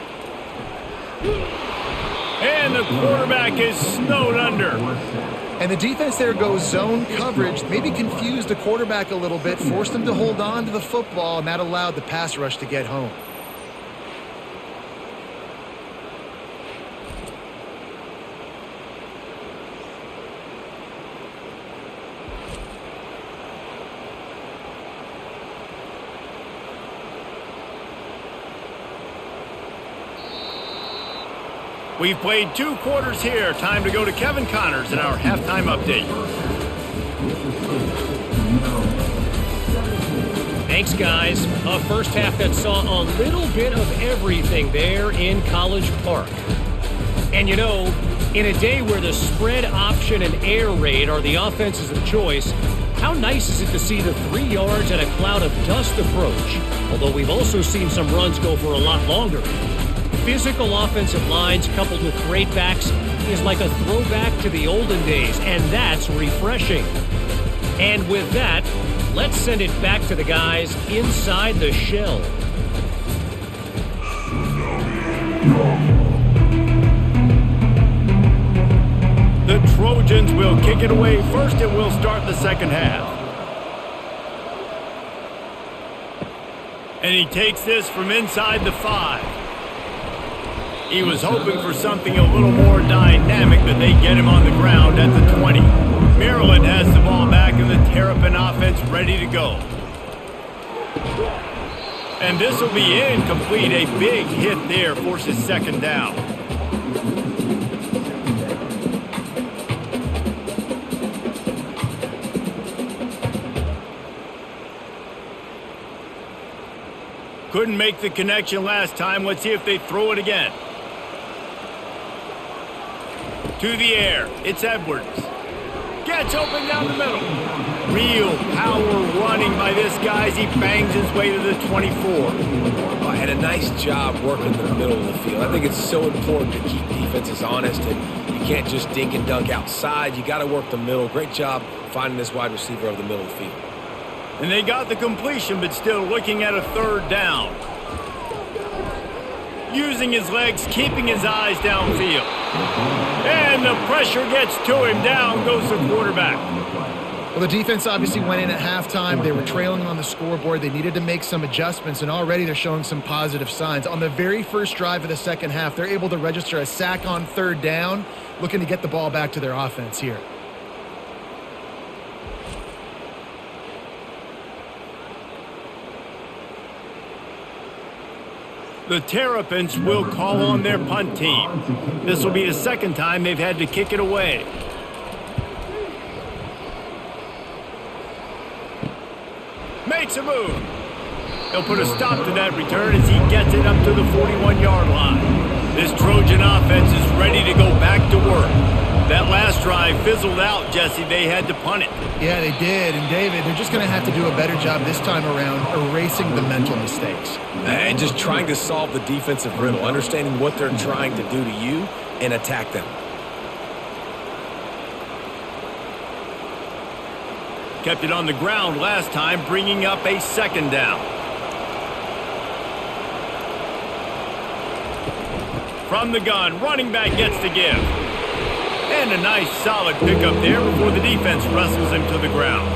And the quarterback is snowed under. And the defense there goes zone coverage, maybe confused the quarterback a little bit, forced him to hold on to the football, and that allowed the pass rush to get home. We've played 2 quarters here. Time to go to Kevin Connors in our halftime update. Thanks, guys. A first half that saw a little bit of everything there in College Park. And you know, in a day where the spread option and air raid are the offenses of choice, how nice is it to see the 3 yards and a cloud of dust approach? Although we've also seen some runs go for a lot longer. Physical offensive lines coupled with great backs is like a throwback to the olden days, and that's refreshing. And with that, let's send it back to the guys inside the shell. The Trojans will kick it away first, and we'll start the second half. And he takes this from inside the 5. He was hoping for something a little more dynamic, but they get him on the ground at the 20. Maryland has the ball back, and the Terrapin offense ready to go. And this will be incomplete. A big hit there forces second down. Couldn't make the connection last time. Let's see if they throw it again. To the air. It's Edwards. Gets open down the middle. Real power running by this guy as he bangs his way to the 24. And a nice job working the middle of the field. I think it's so important to keep defenses honest, and you can't just dink and dunk outside. You got to work the middle. Great job finding this wide receiver over the middle of the field. And they got the completion, but still looking at a third down. Using his legs, keeping his eyes downfield. And the pressure gets to him. Down goes the quarterback. Well, the defense obviously went in at halftime. They were trailing on the scoreboard. They needed to make some adjustments, and already they're showing some positive signs. On the very first drive of the second half, they're able to register a sack on third down, looking to get the ball back to their offense here. The Terrapins will call on their punt team. This will be the second time they've had to kick it away. Makes a move. He'll put a stop to that return as he gets it up to the 41-yard line. This Trojan offense is ready to go back to work. That last drive fizzled out, Jesse. They had to punt it. Yeah, they did. And, David, they're just going to have to do a better job this time around erasing the mental mistakes. And just trying to solve the defensive riddle, understanding what they're trying to do to you and attack them. Kept it on the ground last time, bringing up a second down. From the gun, running back gets to give. And a nice solid pickup there before the defense wrestles him to the ground.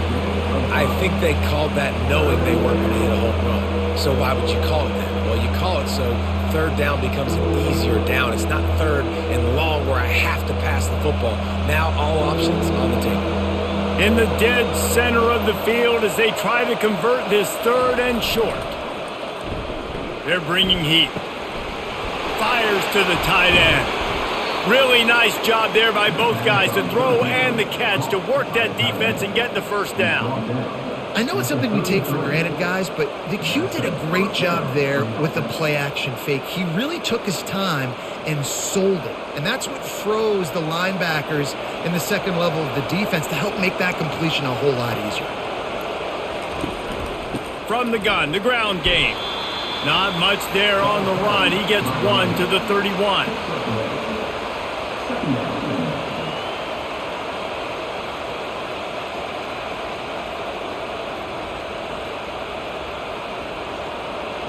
I think they called that knowing they weren't going to hit a home run. So why would you call it that? Well, you call it so third down becomes an easier down. It's not third and long where I have to pass the football. Now all options on the table. In the dead center of the field as they try to convert this third and short. They're bringing heat. Fires to the tight end. Really nice job there by both guys to throw and the catch to work that defense and get the first down. I know it's something we take for granted, guys, but the Q did a great job there with the play-action fake. He really took his time and sold it. And that's what froze the linebackers in the second level of the defense to help make that completion a whole lot easier. From the gun, the ground game. Not much there on the run. He gets one to the 31.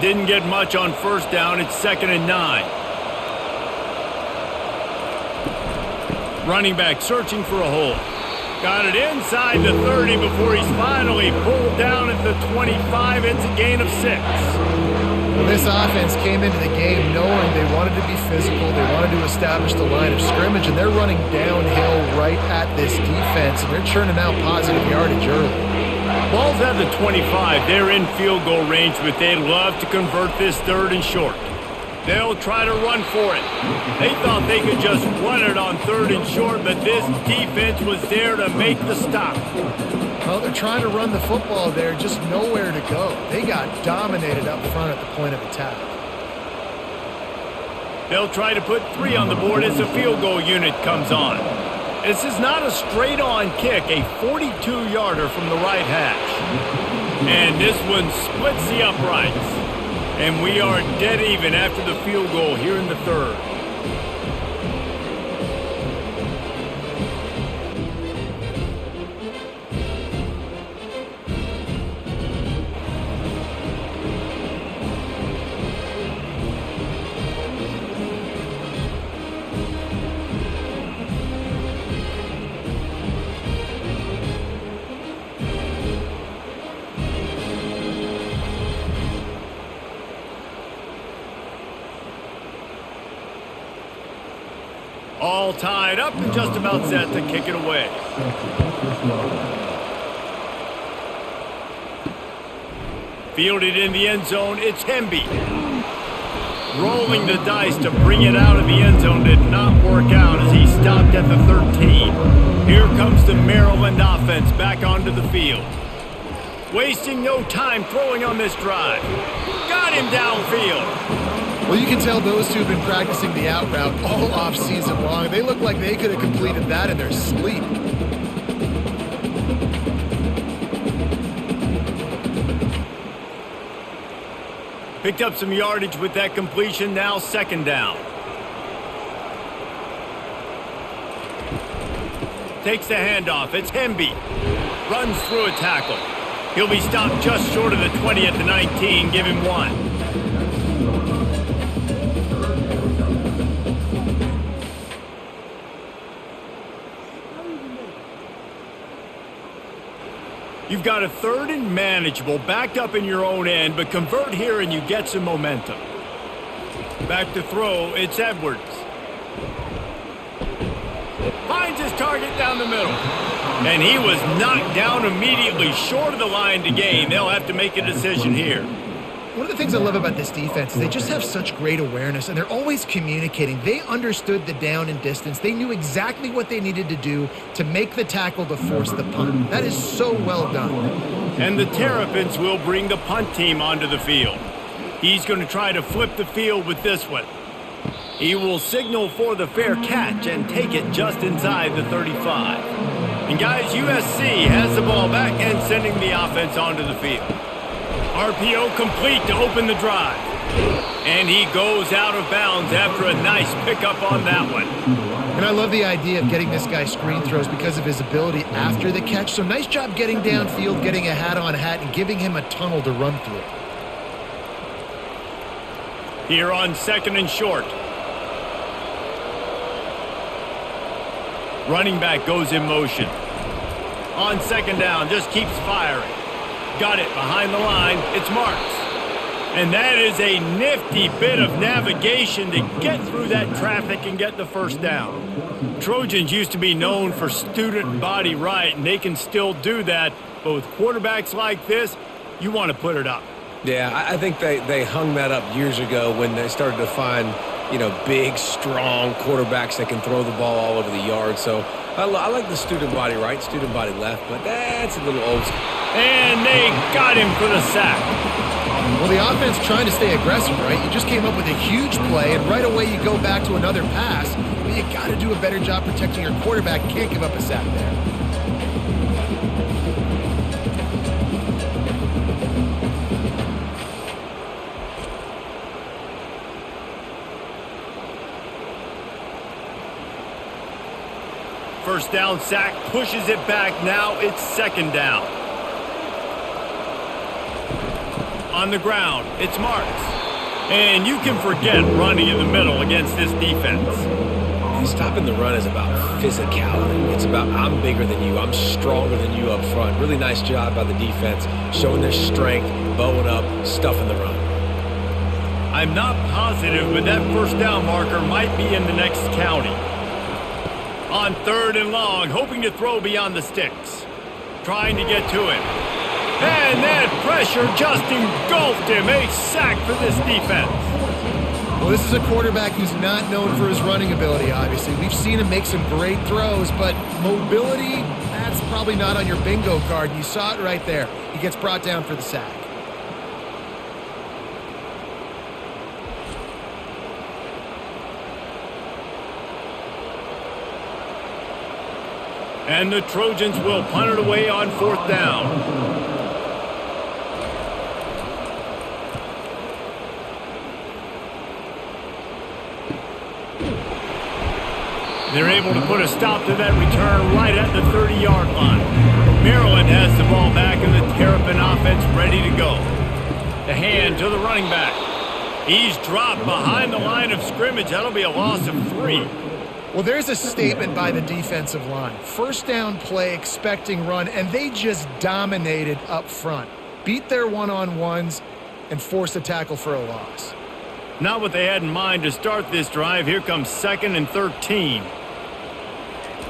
Didn't get much on first down. It's 2nd and 9. Running back searching for a hole. Got it inside the 30 before he's finally pulled down at the 25. It's a gain of 6. Well, this offense came into the game knowing they wanted to be physical. They wanted to establish the line of scrimmage, and they're running downhill right at this defense, and they're churning out positive yardage early. Ball's at the 25. They're in field goal range, but they'd love to convert this third and short. They'll try to run for it. They thought they could just run it on 3rd and short, but this defense was there to make the stop. Well, they're trying to run the football there, just nowhere to go. They got dominated up front at the point of attack. They'll try to put 3 on the board as the field goal unit comes on. This is not a straight-on kick, a 42-yarder from the right hash. And this one splits the uprights. And we are dead even after the field goal here in the 3rd. All tied up and just about set to kick it away. Fielded in the end zone, it's Hemby. Rolling the dice to bring it out of the end zone did not work out as he stopped at the 13. Here comes the Maryland offense back onto the field. Wasting no time throwing on this drive. Got him downfield. Well, you can tell those two have been practicing the out route all off season long. They look like they could have completed that in their sleep. Picked up some yardage with that completion, now 2nd down. Takes the handoff, it's Hemby. Runs through a tackle. He'll be stopped just short of the 20 at the 19, give him 1. You've got a 3rd and manageable, backed up in your own end, but convert here and you get some momentum. Back to throw, it's Edwards. Finds his target down the middle. And he was knocked down immediately, short of the line to gain. They'll have to make a decision here. One of the things I love about this defense is they just have such great awareness, and they're always communicating. They understood the down and distance. They knew exactly what they needed to do to make the tackle to force the punt. That is so well done. And the Terrapins will bring the punt team onto the field. He's going to try to flip the field with this one. He will signal for the fair catch and take it just inside the 35. And guys, USC has the ball back and sending the offense onto the field. RPO complete to open the drive. And he goes out of bounds after a nice pickup on that one. And I love the idea of getting this guy screen throws because of his ability after the catch. So nice job getting downfield, getting a hat-on-hat, and giving him a tunnel to run through. Here on 2nd and short. Running back goes in motion. On 2nd down, just keeps firing. Got it behind the line. It's Marks. And that is a nifty bit of navigation to get through that traffic and get the 1st down. Trojans used to be known for student body right, and they can still do that. But with quarterbacks like this, you want to put it up. Yeah, I think they hung that up years ago when they started to find, big, strong quarterbacks that can throw the ball all over the yard. So I like the student body right, student body left, but that's a little old school. And they got him for the sack. Well, the offense trying to stay aggressive, right? You just came up with a huge play, and right away you go back to another pass. But you got to do a better job protecting your quarterback. Can't give up a sack there. First down sack, pushes it back. Now it's 2nd down. On the ground, it's Marks. And you can forget running in the middle against this defense. Stopping the run is about physicality. It's about I'm bigger than you, I'm stronger than you up front. Really nice job by the defense, showing their strength, bowing up, stuffing the run. I'm not positive, but that 1st down marker might be in the next county. On 3rd and long, hoping to throw beyond the sticks. Trying to get to him. And that pressure just engulfed him. A sack for this defense. Well, this is a quarterback who's not known for his running ability, obviously. We've seen him make some great throws, but mobility, that's probably not on your bingo card. You saw it right there. He gets brought down for the sack. And the Trojans will punt it away on 4th down. They're able to put a stop to that return right at the 30-yard line. Maryland has the ball back and the Terrapin offense ready to go. The hand to the running back. He's dropped behind the line of scrimmage. That'll be a loss of 3. Well, there's a statement by the defensive line. First down play, expecting run, and they just dominated up front. Beat their one-on-ones and forced a tackle for a loss. Not what they had in mind to start this drive. Here comes 2nd and 13.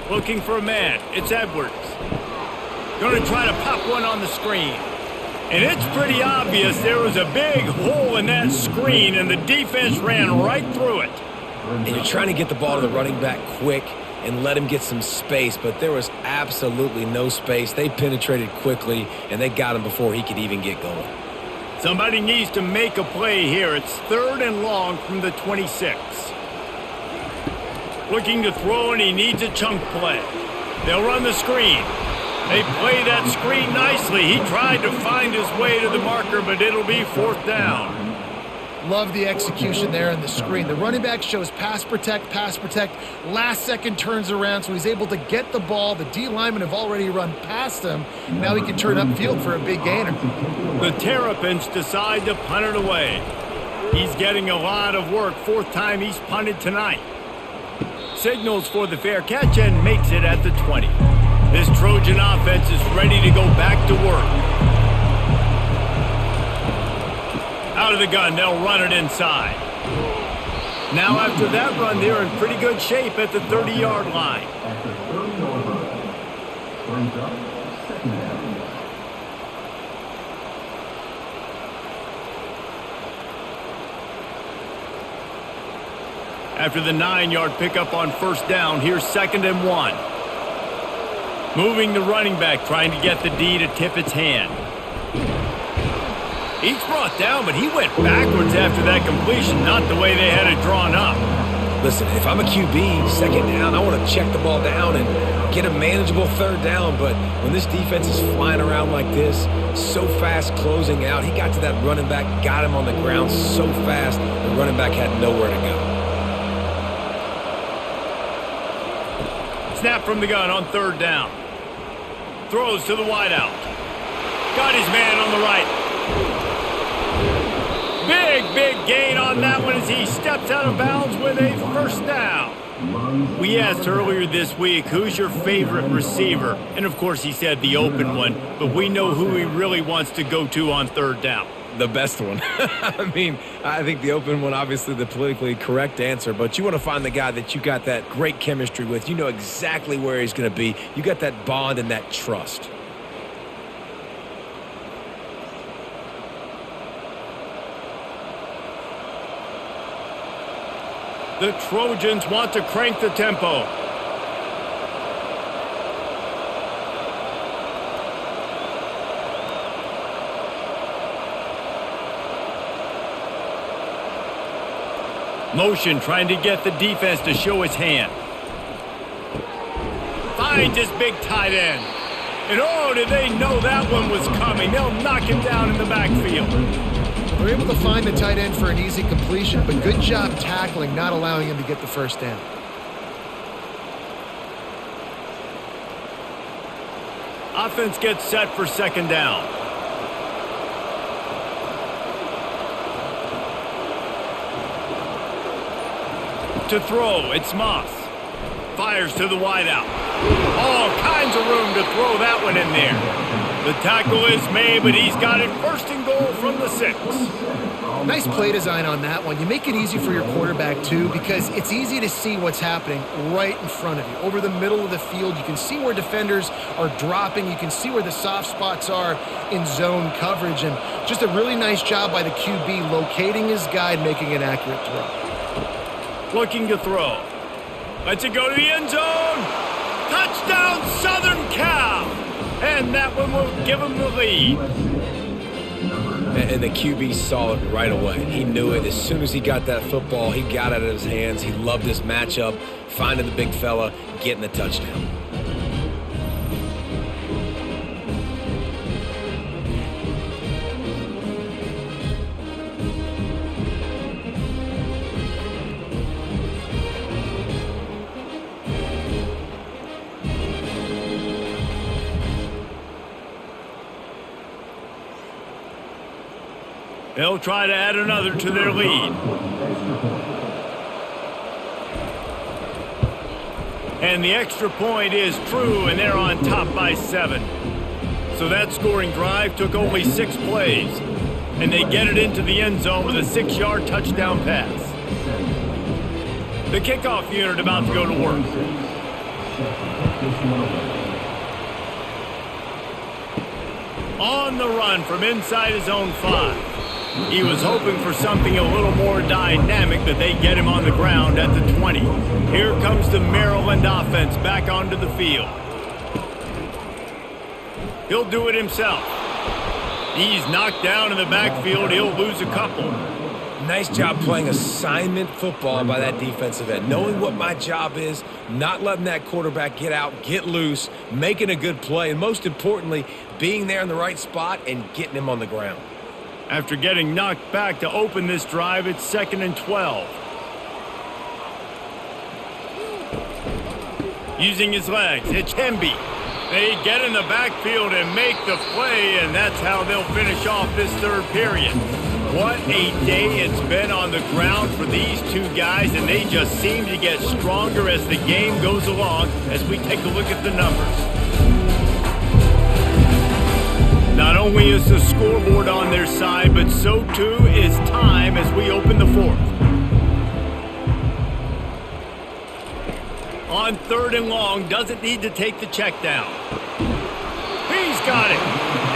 Looking for a man. It's Edwards. Going to try to pop one on the screen. And it's pretty obvious there was a big hole in that screen, and the defense ran right through it. And you're trying to get the ball to the running back quick and let him get some space, but there was absolutely no space. They penetrated quickly, and they got him before he could even get going. Somebody needs to make a play here. It's 3rd and long from the 26. Looking to throw, and he needs a chunk play. They'll run the screen. They play that screen nicely. He tried to find his way to the marker, but it'll be 4th down. Love the execution there on the screen. The running back shows pass protect. Last second turns around, so he's able to get the ball. The D linemen have already run past him. Now he can turn upfield for a big gainer. The Terrapins decide to punt it away. He's getting a lot of work. 4th time he's punted tonight. Signals for the fair catch and makes it at the 20. This Trojan offense is ready to go back to work. Out of the gun, they'll run it inside. Now after that run, they're in pretty good shape at the 30-yard line. At the 30-yard line, brings up 2nd down. After the 9-yard pickup on 1st down, here's 2nd and 1. Moving the running back, trying to get the D to tip its hand. He's brought down, but he went backwards after that completion, not the way they had it drawn up. Listen, if I'm a QB, 2nd down, I want to check the ball down and get a manageable 3rd down, but when this defense is flying around like this, so fast closing out, he got to that running back, got him on the ground so fast, the running back had nowhere to go. Snap from the gun on 3rd down. Throws to the wideout. Got his man on the right. Big gain on that one as he steps out of bounds with a 1st down. We asked earlier this week, who's your favorite receiver? And of course he said the open one, but we know who he really wants to go to on 3rd down. The best one. I mean, I think the open one, obviously the politically correct answer, but you want to find the guy that you got that great chemistry with. You know exactly where he's going to be. You got that bond and that trust. The Trojans want to crank the tempo. Motion trying to get the defense to show his hand. Finds his big tight end. And oh, did they know that one was coming. They'll knock him down in the backfield. They're able to find the tight end for an easy completion, but good job tackling, not allowing him to get the 1st down. Offense gets set for 2nd down. To throw, it's Moss. Fires to the wideout. All kinds of room to throw that one in there. The tackle is made, but he's got it 1st and goal from the 6. Nice play design on that one. You make it easy for your quarterback, too, because it's easy to see what's happening right in front of you. Over the middle of the field, you can see where defenders are dropping. You can see where the soft spots are in zone coverage. And just a really nice job by the QB locating his guy and making an accurate throw. looking to throw. Lets it go to the end zone. Touchdown, Southern Cal. And that one will give them the lead. And the QB saw it right away. He knew it. As soon as he got that football, he got it out of his hands. He loved this matchup, finding the big fella, getting the touchdown. They'll try to add another to their lead. And the extra point is true, and they're on top by 7. So that scoring drive took only 6 plays. And they get it into the end zone with a 6-yard touchdown pass. The kickoff unit about to go to work. On the run from inside his own 5. He was hoping for something a little more dynamic, but they get him on the ground at the 20. Here comes the Maryland offense back onto the field. He'll do it himself. He's knocked down in the backfield. He'll lose a couple. Nice job playing assignment football by that defensive end. Knowing what my job is, not letting that quarterback get out, get loose, making a good play, and most importantly, being there in the right spot and getting him on the ground. After getting knocked back to open this drive, it's 2nd and 12. Using his legs, it's Hemby. They get in the backfield and make the play, and that's how they'll finish off this third period. What a day it's been on the ground for these two guys, and they just seem to get stronger as the game goes along as we take a look at the numbers. Not only is the scoreboard on their side, but so too is time as we open the 4th. On 3rd and long, doesn't need to take the check down. He's got it.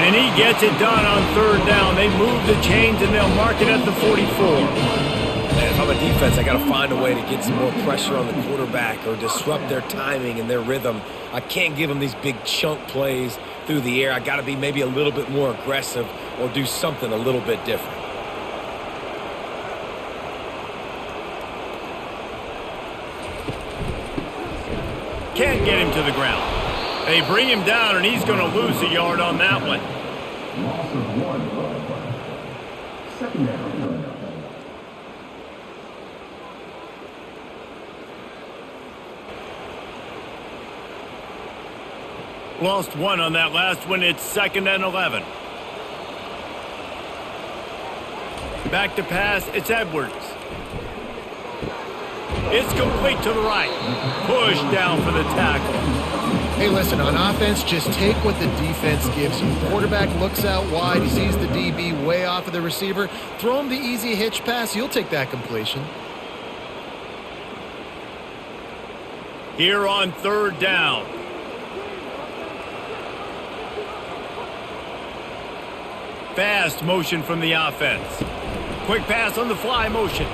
And he gets it done on 3rd down. They move the chains and they'll mark it at the 44. Man, if I'm a defense, I got to find a way to get some more pressure on the quarterback or disrupt their timing and their rhythm. I can't give them these big chunk plays through the air. I got to be maybe a little bit more aggressive or do something a little bit different. Can't get him to the ground. They bring him down, and he's going to lose a yard on that one. Loss of 1. 2nd down. Lost 1 on that last one. It's 2nd and 11. Back to pass. It's Edwards. It's complete to the right. Push down for the tackle. Hey, listen, on offense, just take what the defense gives you. Quarterback looks out wide. He sees the DB way off of the receiver. Throw him the easy hitch pass. You'll take that completion. Here on 3rd down. Fast motion from the offense. Quick pass on the fly motion.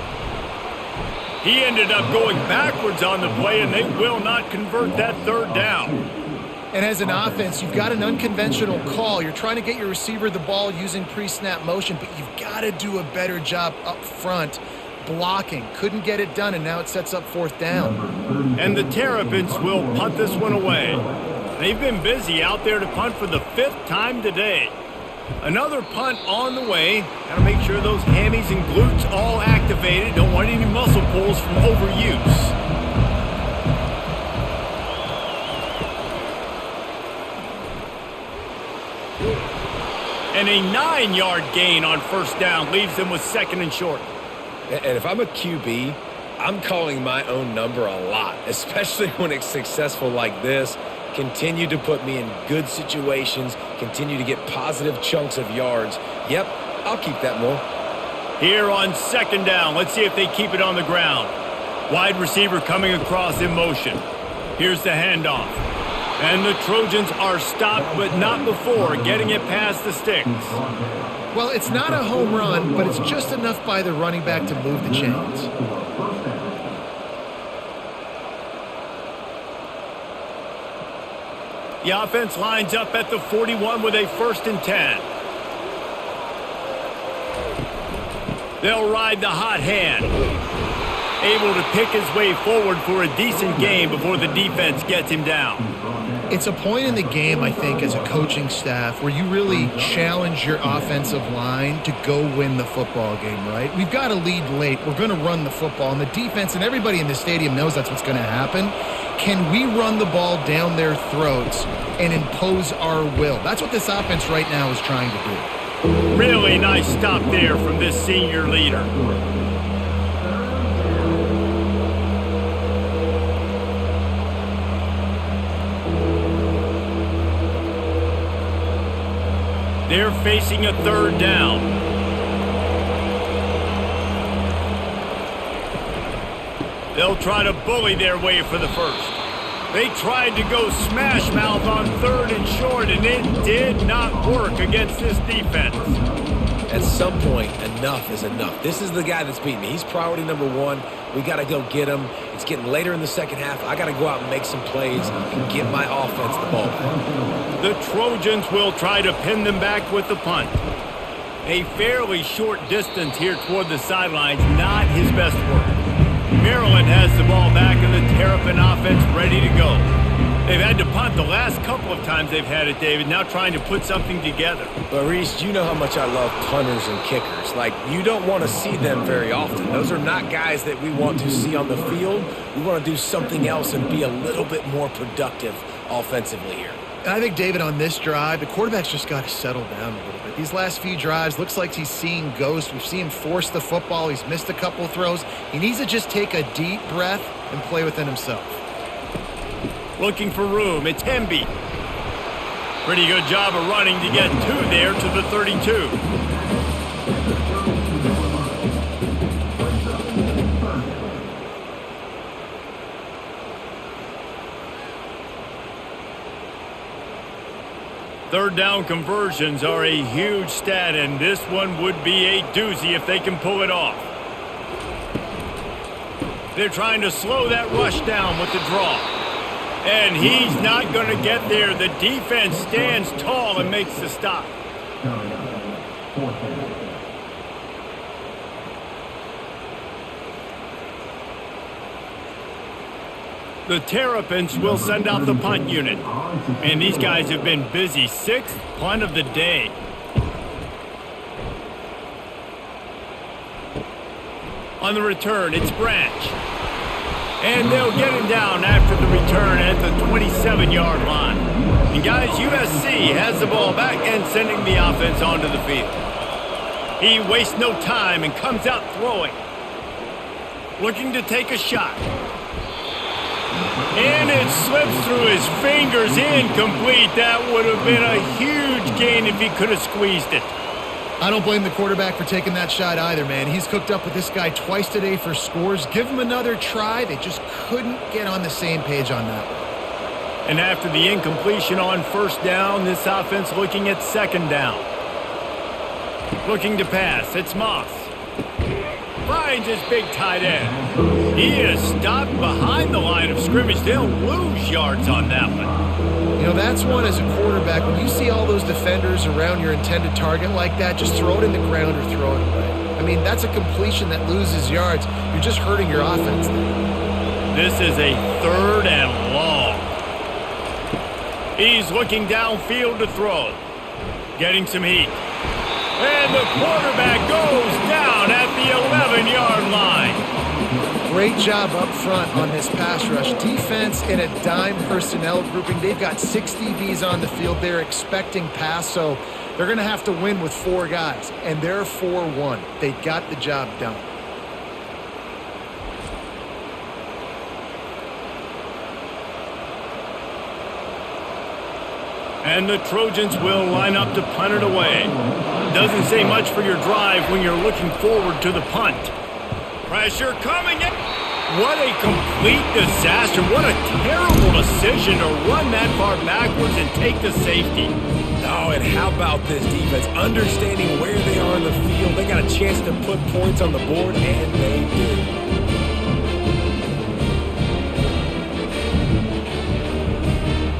He ended up going backwards on the play, and they will not convert that 3rd down. And as an offense, you've got an unconventional call. You're trying to get your receiver the ball using pre-snap motion, but you've got to do a better job up front blocking. Couldn't get it done, and now it sets up 4th down. And the Terrapins will punt this one away. They've been busy out there to punt for the 5th time today. Another punt on the way. Got to make sure those hammies and glutes all activated. Don't want any muscle pulls from overuse. And a 9-yard gain on 1st down leaves them with 2nd and short. And if I'm a QB, I'm calling my own number a lot, especially when it's successful like this. Continue to put me in good situations, continue to get positive chunks of yards. Yep, I'll keep that more. Here on 2nd down, let's see if they keep it on the ground. Wide receiver coming across in motion. Here's the handoff. And the Trojans are stopped, but not before getting it past the sticks. Well, it's not a home run, but it's just enough by the running back to move the chains. The offense lines up at the 41 with a 1st and 10. They'll ride the hot hand. Able to pick his way forward for a decent game before the defense gets him down. It's a point in the game, I think, as a coaching staff where you really challenge your offensive line to go win the football game, right? We've got to lead late. We're going to run the football. And the defense and everybody in the stadium knows that's what's going to happen. Can we run the ball down their throats and impose our will? That's what this offense right now is trying to do. Really nice stop there from this senior leader. They're facing a 3rd down. They'll try to bully their way for the 1st. They tried to go smash mouth on 3rd and short, and it did not work against this defense. At some point, enough is enough. This is the guy that's beating me. He's priority number 1. We got to go get him. It's getting later in the second half. I got to go out and make some plays and get my offense the ball back. The Trojans will try to pin them back with the punt. A fairly short distance here toward the sidelines, not his best work. Maryland has the ball back and the Terrapin offense ready to go. They've had to punt the last couple of times they've had it, David, now trying to put something together. But, Reese, you know how much I love punters and kickers. Like, you don't want to see them very often. Those are not guys that we want to see on the field. We want to do something else and be a little bit more productive offensively here. And I think, David, on this drive, the quarterback's just got to settle down a little bit. These last few drives, looks like he's seeing ghosts. We've seen him force the football. He's missed a couple throws. He needs to just take a deep breath and play within himself. Looking for room. It's Hemby. Pretty good job of running to get 2 there to the 32. Third down conversions are a huge stat, and this one would be a doozy if they can pull it off. They're trying to slow that rush down with the draw. And he's not going to get there. The defense stands tall and makes the stop. The Terrapins will send out the punt unit. And these guys have been busy. 6th punt of the day. On the return, it's Branch. And they'll get him down after the return at the 27-yard line. And guys, USC has the ball back and sending the offense onto the field. He wastes no time and comes out throwing. Looking to take a shot. And it slips through his fingers, incomplete. That would have been a huge gain if he could have squeezed it. I don't blame the quarterback for taking that shot either, man. He's cooked up with this guy twice today for scores. Give him another try. They just couldn't get on the same page on that one. And after the incompletion on 1st down, this offense looking at 2nd down. Looking to pass. It's Moss. Finds his big tight end. He is stopped behind the line of scrimmage. They'll lose yards on that one. You know, that's one as a quarterback. When you see all those defenders around your intended target like that, just throw it in the ground or throw it away. I mean, that's a completion that loses yards. You're just hurting your offense there. This is a 3rd and long. He's looking downfield to throw. Getting some heat. And the quarterback goes down at the 11-yard line. Great job up front on this pass rush. Defense in a dime personnel grouping. They've got 6 DBs on the field. They're expecting pass, so they're going to have to win with 4 guys. And they're 4-1. They got the job done. And the Trojans will line up to punt it away. Doesn't say much for your drive when you're looking forward to the punt. Pressure coming in. What a complete disaster. What a terrible decision to run that far backwards and take the safety. Oh, and how about this defense? Understanding where they are in the field. They got a chance to put points on the board, and they do.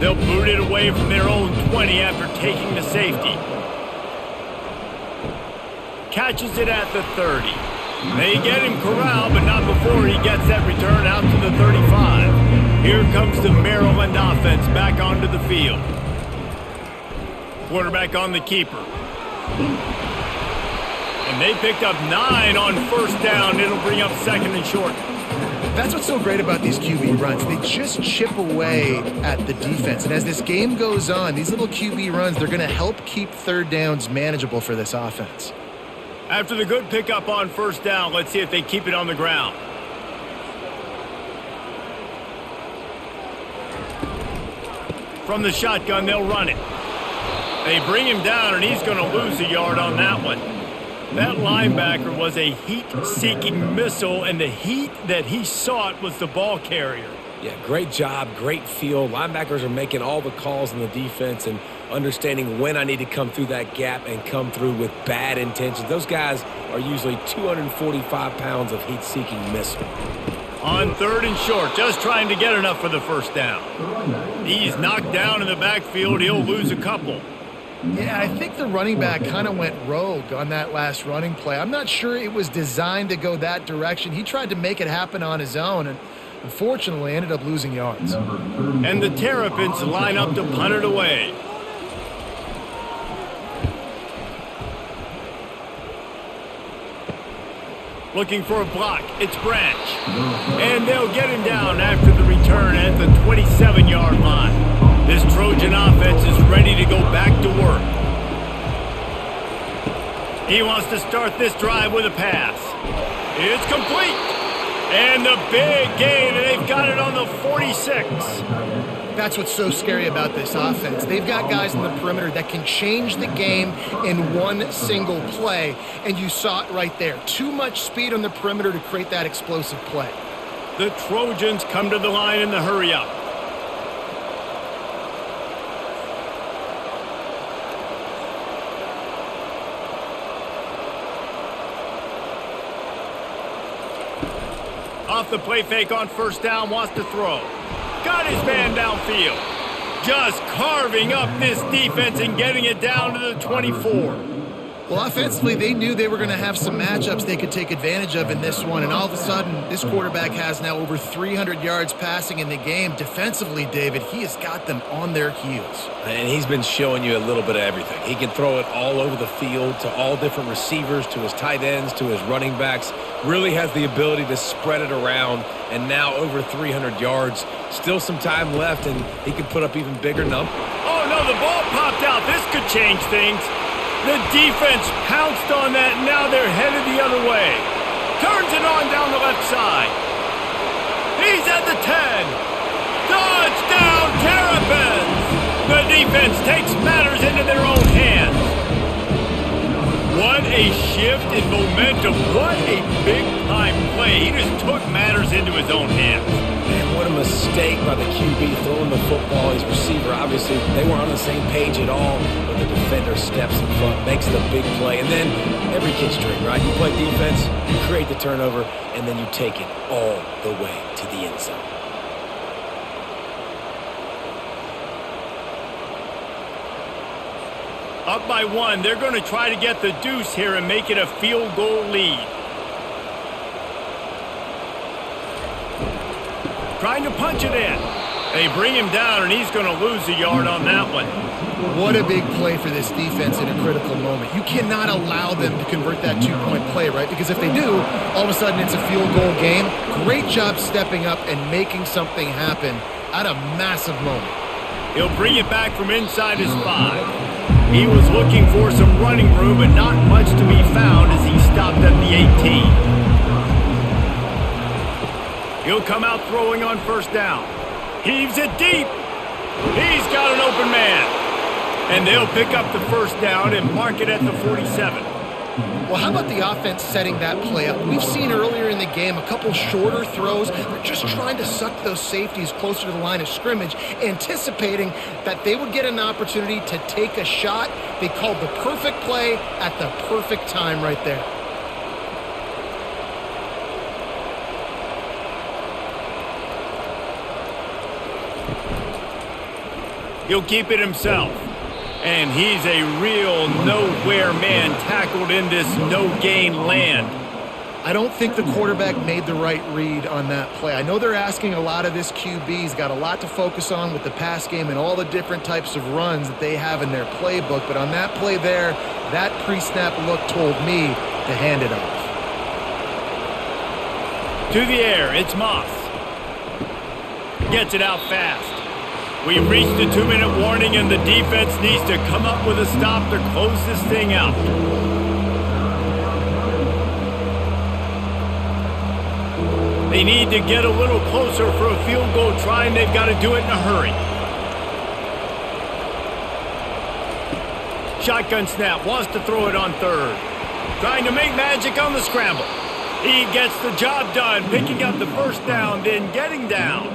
They'll boot it away from their own 20 after taking the safety. Catches it at the 30. They get him corralled, but not before he gets that return out to the 35. Here comes the Maryland offense back onto the field. Quarterback on the keeper. And they picked up 9 on first down. It'll bring up second and short. That's what's so great about these QB runs. They just chip away at the defense. And as this game goes on, these little QB runs, they're going to help keep third downs manageable for this offense. After the good pickup on first down, let's see if they keep it on the ground. From the shotgun, they'll run it. They bring him down, and he's going to lose a yard on that one. That linebacker was a heat-seeking missile, and the heat that he sought was the ball carrier. Yeah, great job, great feel. Linebackers are making all the calls in the defense and understanding when I need to come through that gap and come through with bad intentions. Those guys are usually 245 pounds of heat-seeking missile. On third and short, just trying to get enough for the first down. He's knocked down in the backfield. He'll lose a couple. Yeah, I think the running back kind of went rogue on that last running play. I'm not sure it was designed to go that direction. He tried to make it happen on his own and unfortunately ended up losing yards. And the Terrapins line up to punt it away. Looking for a block. It's Branch. And they'll get him down after the return at the 27-yard line. This Trojan offense is ready to go back to work. He wants to start this drive with a pass. It's complete. And the big gain, and they've got it on the 46. That's what's so scary about this offense. They've got guys in the perimeter that can change the game in one single play, and you saw it right there. Too much speed on the perimeter to create that explosive play. The Trojans come to the line in the hurry-up. Off the play fake on first down, wants to throw. Got his man downfield. Just carving up this defense and getting it down to the 24. Well, offensively, they knew they were going to have some matchups they could take advantage of in this one, and all of a sudden, this quarterback has now over 300 yards passing in the game. Defensively, David, he has got them on their heels. And he's been showing you a little bit of everything. He can throw it all over the field to all different receivers, to his tight ends, to his running backs. Really has the ability to spread it around, and now over 300 yards. Still some time left, and he could put up even bigger numbers. Oh, no, the ball popped out. This could change things. The defense pounced on that, and now they're headed the other way. Turns it on down the left side. He's at the 10. Touchdown, Terrapins! The defense takes matters into their own hands. What a shift in momentum. What a big-time play. He just took matters into his own hands. Man, what a mistake by the QB throwing the football. His receiver, obviously, they weren't on the same page at all, but the defender steps in front, makes the big play, and then every kid's dream, right? You play defense, you create the turnover, and then you take it all the way to the end zone. Up by 1, they're going to try to get the deuce here and make it a field goal lead. Trying to punch it in. They bring him down, and he's going to lose a yard on that one. What a big play for this defense in a critical moment. You cannot allow them to convert that two-point play, right? Because if they do, all of a sudden it's a field goal game. Great job stepping up and making something happen at a massive moment. He'll bring it back from inside his 5. He was looking for some running room, but not much to be found as he stopped at the 18. He'll come out throwing on first down. Heaves it deep. He's got an open man. And they'll pick up the first down and mark it at the 47. Well, how about the offense setting that play up? We've seen earlier in the game a couple shorter throws. They're just trying to suck those safeties closer to the line of scrimmage, anticipating that they would get an opportunity to take a shot. They called the perfect play at the perfect time right there. He'll keep it himself. And he's a real nowhere man tackled in this no-gain land. I don't think the quarterback made the right read on that play. I know they're asking a lot of this QB. He's got a lot to focus on with the pass game and all the different types of runs that they have in their playbook. But on that play there, that pre-snap look told me to hand it off. To the air, it's Moss. Gets it out fast. We reached the 2-minute warning, and the defense needs to come up with a stop to close this thing out. They need to get a little closer for a field goal try, and they've got to do it in a hurry. Shotgun snap, wants to throw it on third. Trying to make magic on the scramble. He gets the job done, picking up the first down, then getting down.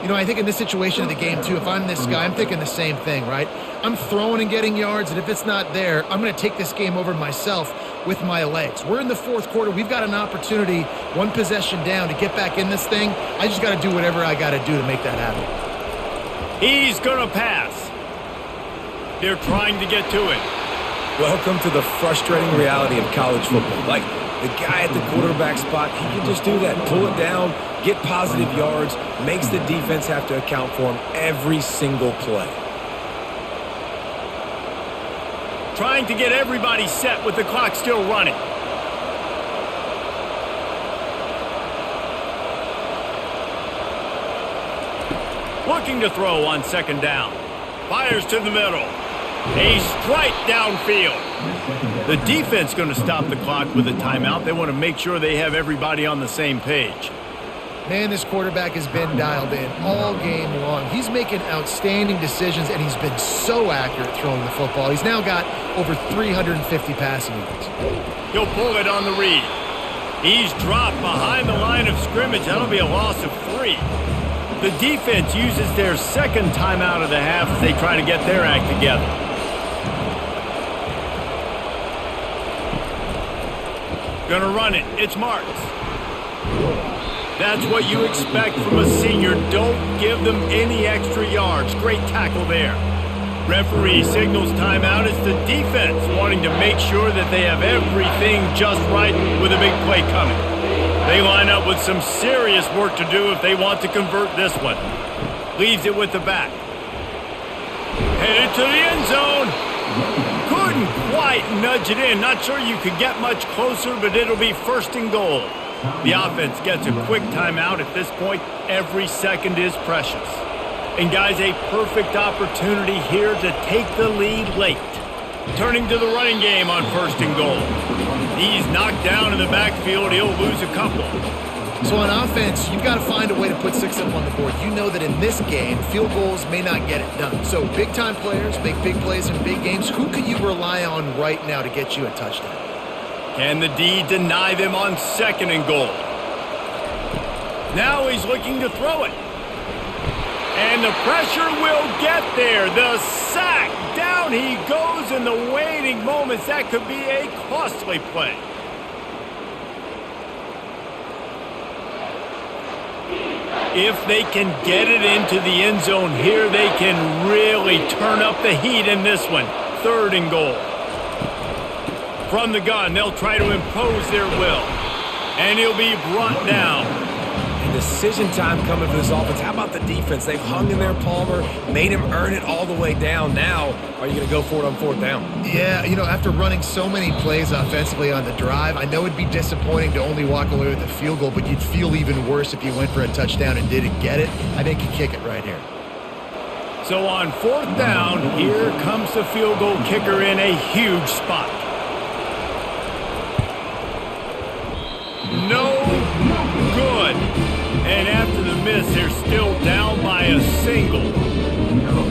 You know, I think in this situation of the game, too, if I'm this guy, I'm thinking the same thing, right? I'm throwing and getting yards, and if it's not there, I'm going to take this game over myself with my legs. We're in the fourth quarter. We've got an opportunity, one possession down, to get back in this thing. I just got to do whatever I got to do to make that happen. He's going to pass. They're trying to get to it. Welcome to the frustrating reality of college football. Like, the guy at the quarterback spot, he can just do that. Pull it down, get positive yards, makes the defense have to account for him every single play. Trying to get everybody set with the clock still running. Looking to throw on second down. Fires to the middle. A strike downfield. The defense going to stop the clock with a timeout. They want to make sure they have everybody on the same page. Man, this quarterback has been dialed in all game long. He's making outstanding decisions, and he's been so accurate throwing the football. He's now got over 350 passing yards. He'll pull it on the read. He's dropped behind the line of scrimmage. That'll be a loss of 3. The defense uses their second timeout of the half as they try to get their act together. Gonna run it. It's Marks. That's what you expect from a senior. Don't give them any extra yards. Great tackle there. Referee signals timeout. It's the defense wanting to make sure that they have everything just right with a big play coming. They line up with some serious work to do if they want to convert this one. Leaves it with the back. Headed to the end zone. Couldn't quite nudge it in. Not sure you could get much closer, but it'll be first and goal. The offense gets a quick timeout. At this point, every second is precious. And guys, a perfect opportunity here to take the lead late. Turning to the running game on first and goal. He's knocked down in the backfield. He'll lose a couple. So on offense, you've got to find a way to put 6 up on the board. You know that in this game, field goals may not get it done. So big-time players make big plays in big games. Who could you rely on right now to get you a touchdown? Can the D deny them on second and goal? Now he's looking to throw it. And the pressure will get there. The sack. Down he goes in the waning moments. That could be a costly play. If they can get it into the end zone here, they can really turn up the heat in this one. Third and goal. From the gun, they'll try to impose their will. And he'll be brought down. And decision time coming for this offense. How about the defense? They've hung in there, Palmer, made him earn it all the way down. Now, are you going to go for it on fourth down? Yeah, you know, after running so many plays offensively on the drive, I know it'd be disappointing to only walk away with a field goal, but you'd feel even worse if you went for a touchdown and didn't get it. I think you kick it right here. So on fourth down, here comes the field goal kicker in a huge spot. No good. And after the miss, they're still down by a single.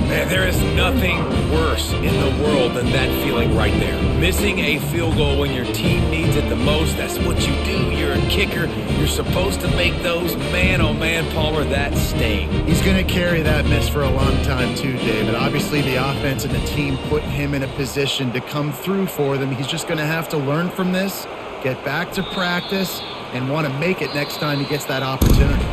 Man, there is nothing worse in the world than that feeling right there. Missing a field goal when your team needs it the most, that's what you do. You're a kicker. You're supposed to make those. Man, oh man, Palmer, that sting. He's going to carry that miss for a long time too, David. Obviously, the offense and the team put him in a position to come through for them. He's just going to have to learn from this, get back to practice, and want to make it next time he gets that opportunity.